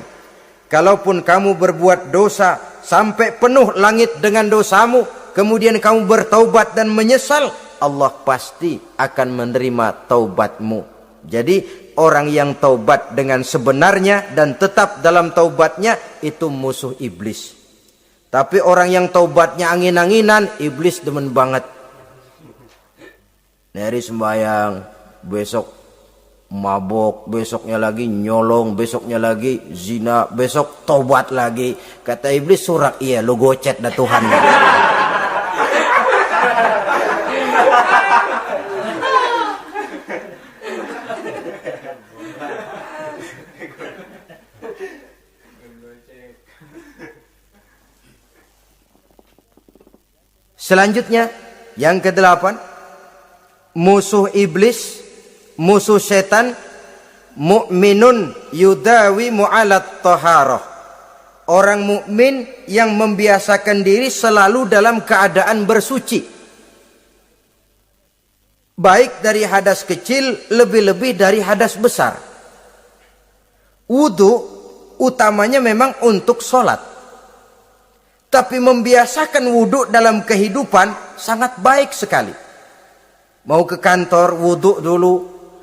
Kalaupun kamu berbuat dosa sampai penuh langit dengan dosamu, kemudian kamu bertaubat dan menyesal, Allah pasti akan menerima taubatmu. Jadi orang yang taubat dengan sebenarnya dan tetap dalam taubatnya, itu musuh iblis. Tapi orang yang taubatnya angin-anginan, iblis demen banget. Dari sembahyang, besok mabok, besoknya lagi nyolong, besoknya lagi zina, besok taubat lagi. Kata iblis, surak, iya lu gocet dah Tuhan. Selanjutnya, yang ke-8, musuh iblis, musuh setan, mu'minun yudawi mu'alat taharah. Orang mukmin yang membiasakan diri selalu dalam keadaan bersuci. Baik dari hadas kecil, lebih-lebih dari hadas besar. Wudu utamanya memang untuk sholat. Tapi membiasakan wudhu dalam kehidupan sangat baik sekali. Mau ke kantor wudhu dulu,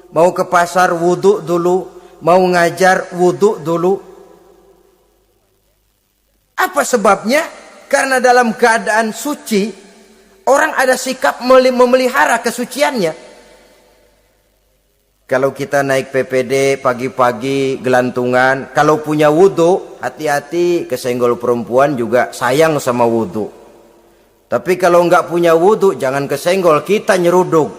mau ke pasar wudhu dulu, mau ngajar wudhu dulu. Apa sebabnya? Karena dalam keadaan suci, orang ada sikap memelihara kesuciannya. Kalau kita naik PPD pagi-pagi gelantungan, kalau punya wudhu, hati-hati kesenggol perempuan juga sayang sama wudhu. Tapi kalau nggak punya wudhu, jangan kesenggol, kita nyeruduk.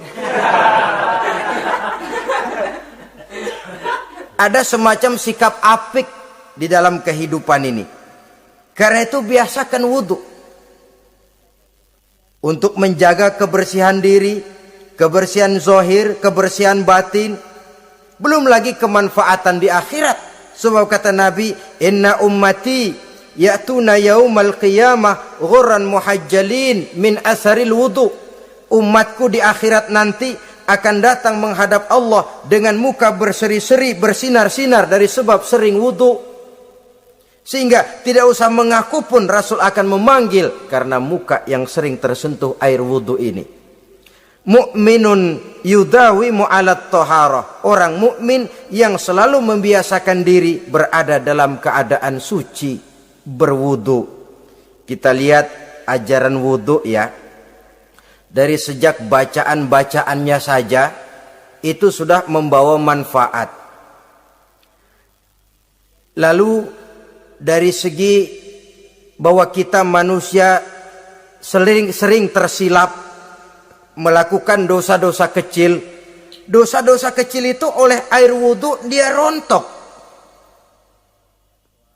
Ada semacam sikap apik di dalam kehidupan ini. Karena itu biasakan wudhu. Untuk menjaga kebersihan diri, kebersihan zahir, kebersihan batin, belum lagi kemanfaatan di akhirat. Sebab kata Nabi, inna ummati ya'tuna yaumal qiyamah ghurran muhajjalin min asharil wudu. Umatku di akhirat nanti akan datang menghadap Allah dengan muka berseri-seri, bersinar-sinar dari sebab sering wudu. Sehingga tidak usah mengaku pun Rasul akan memanggil karena muka yang sering tersentuh air wudu ini. Mu'minun yudawimu alat toharoh. Orang mukmin yang selalu membiasakan diri berada dalam keadaan suci, berwudu. Kita lihat ajaran wudu ya. Dari sejak bacaan-bacaannya saja itu sudah membawa manfaat. Lalu dari segi bahwa kita manusia sering tersilap melakukan dosa-dosa kecil. Dosa-dosa kecil itu oleh air wudhu dia rontok.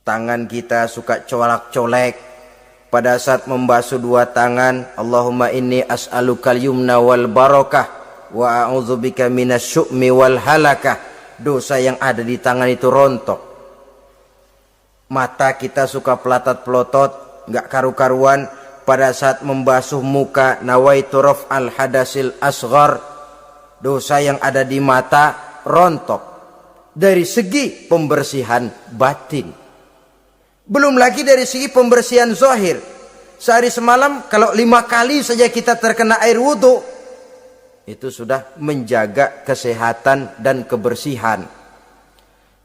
Tangan kita suka colak-colek pada saat membasuh dua tangan. Allahumma inni as'alukal yumna wal barakah wa a'udzubika minasyu'mi wal halakah. Dosa yang ada di tangan itu rontok. Mata kita suka pelatat-pelotot, nggak karu-karuan. Pada saat membasuh muka, nawaitu raf'al hadasil asghar, dosa yang ada di mata rontok. Dari segi pembersihan batin. Belum lagi dari segi pembersihan zahir. Sehari semalam kalau 5 kali saja kita terkena air wudu, itu sudah menjaga kesehatan dan kebersihan.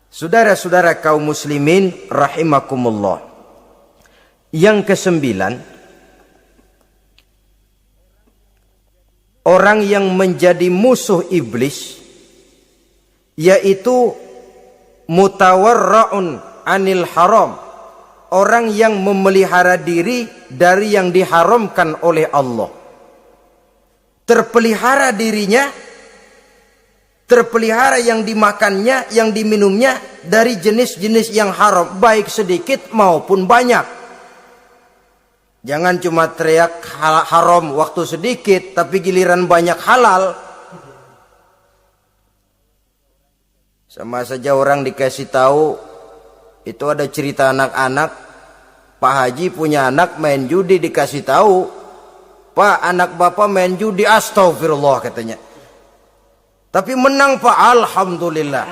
Saudara-saudara kaum muslimin rahimakumullah. Yang kesembilan, orang yang menjadi musuh iblis yaitu mutawarra'un anil haram. Orang yang memelihara diri dari yang diharamkan oleh Allah. Terpelihara dirinya, terpelihara yang dimakannya, yang diminumnya dari jenis-jenis yang haram, baik sedikit maupun banyak. Jangan cuma teriak haram waktu sedikit, tapi giliran banyak halal. Sama saja orang dikasih tahu, itu ada cerita anak-anak, Pak Haji punya anak main judi, dikasih tahu, Pak anak bapak main judi, astagfirullah katanya. Tapi menang Pak, alhamdulillah.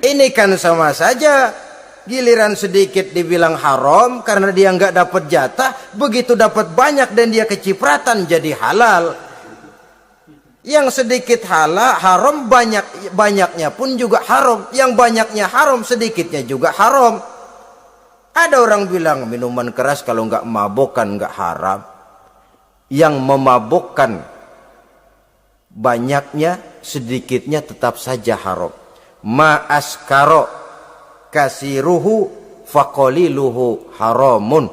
Ini kan sama saja, giliran sedikit dibilang haram karena dia nggak dapat jatah, begitu dapat banyak dan dia kecipratan jadi halal. Yang sedikit haram, banyaknya pun juga haram. Yang banyaknya haram, sedikitnya juga haram. Ada orang bilang minuman keras kalau nggak mabokkan nggak haram. Yang memabokkan banyaknya, sedikitnya tetap saja haram. Ma askaro kasiruhu faqaliluhu haramun.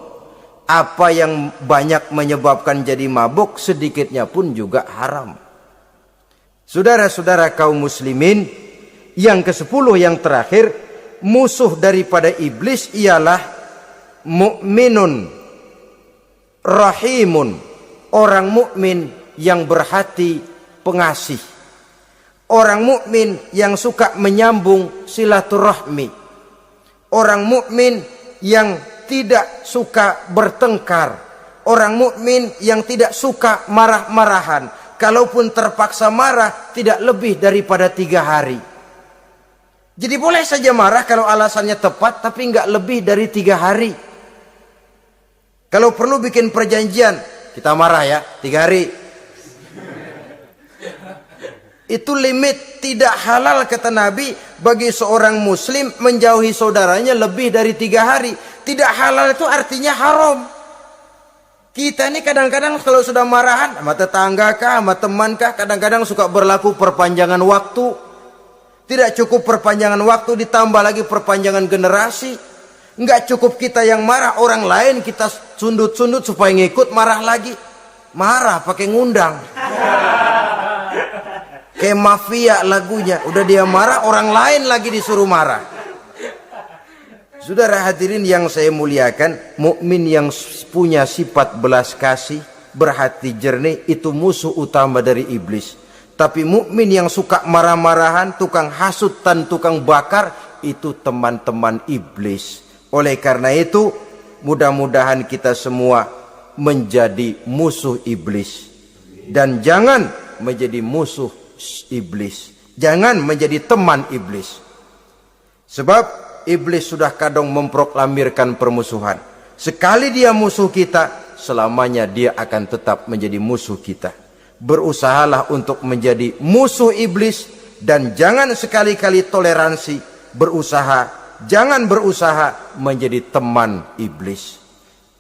Apa yang banyak menyebabkan jadi mabuk, sedikitnya pun juga haram. Saudara-saudara kaum muslimin, yang ke-10 yang terakhir, musuh daripada iblis ialah mukminun rahimun, orang mukmin yang berhati pengasih. Orang mukmin yang suka menyambung silaturahmi. Orang mukmin yang tidak suka bertengkar. Orang mukmin yang tidak suka marah-marahan. Kalaupun terpaksa marah, tidak lebih daripada 3 hari. Jadi boleh saja marah kalau alasannya tepat, tapi nggak lebih dari 3 hari. Kalau perlu bikin perjanjian, kita marah ya 3 hari. Itu limit, tidak halal kata Nabi bagi seorang muslim menjauhi saudaranya lebih dari 3 hari. Tidak halal itu artinya haram. Kita ini kadang-kadang kalau sudah marahan sama tetangga kah, sama teman kah, kadang-kadang suka berlaku perpanjangan waktu. Tidak cukup perpanjangan waktu, ditambah lagi perpanjangan generasi. Enggak cukup kita yang marah, orang lain kita sundut-sundut supaya ngikut marah lagi. Marah pakai ngundang. Kayak mafia lagunya, udah dia marah, orang lain lagi disuruh marah. Saudara hadirin yang saya muliakan, mukmin yang punya sifat belas kasih, berhati jernih, itu musuh utama dari iblis. Tapi mukmin yang suka marah-marahan, tukang hasut dan tukang bakar, itu teman-teman iblis. Oleh karena itu, mudah-mudahan kita semua menjadi musuh iblis. Dan jangan menjadi musuh iblis. Jangan menjadi teman iblis. Sebab iblis sudah kadang memproklamirkan permusuhan. Sekali dia musuh kita, selamanya dia akan tetap menjadi musuh kita. Berusahalah untuk menjadi musuh iblis, dan jangan sekali-kali toleransi. Jangan berusaha menjadi teman iblis.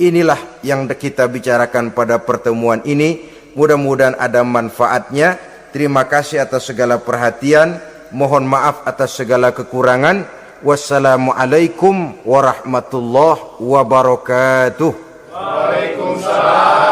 Inilah yang kita bicarakan pada pertemuan ini. Mudah-mudahan ada manfaatnya. Terima kasih atas segala perhatian. Mohon maaf atas segala kekurangan. Wassalamualaikum warahmatullahi wabarakatuh. Waalaikumsalam.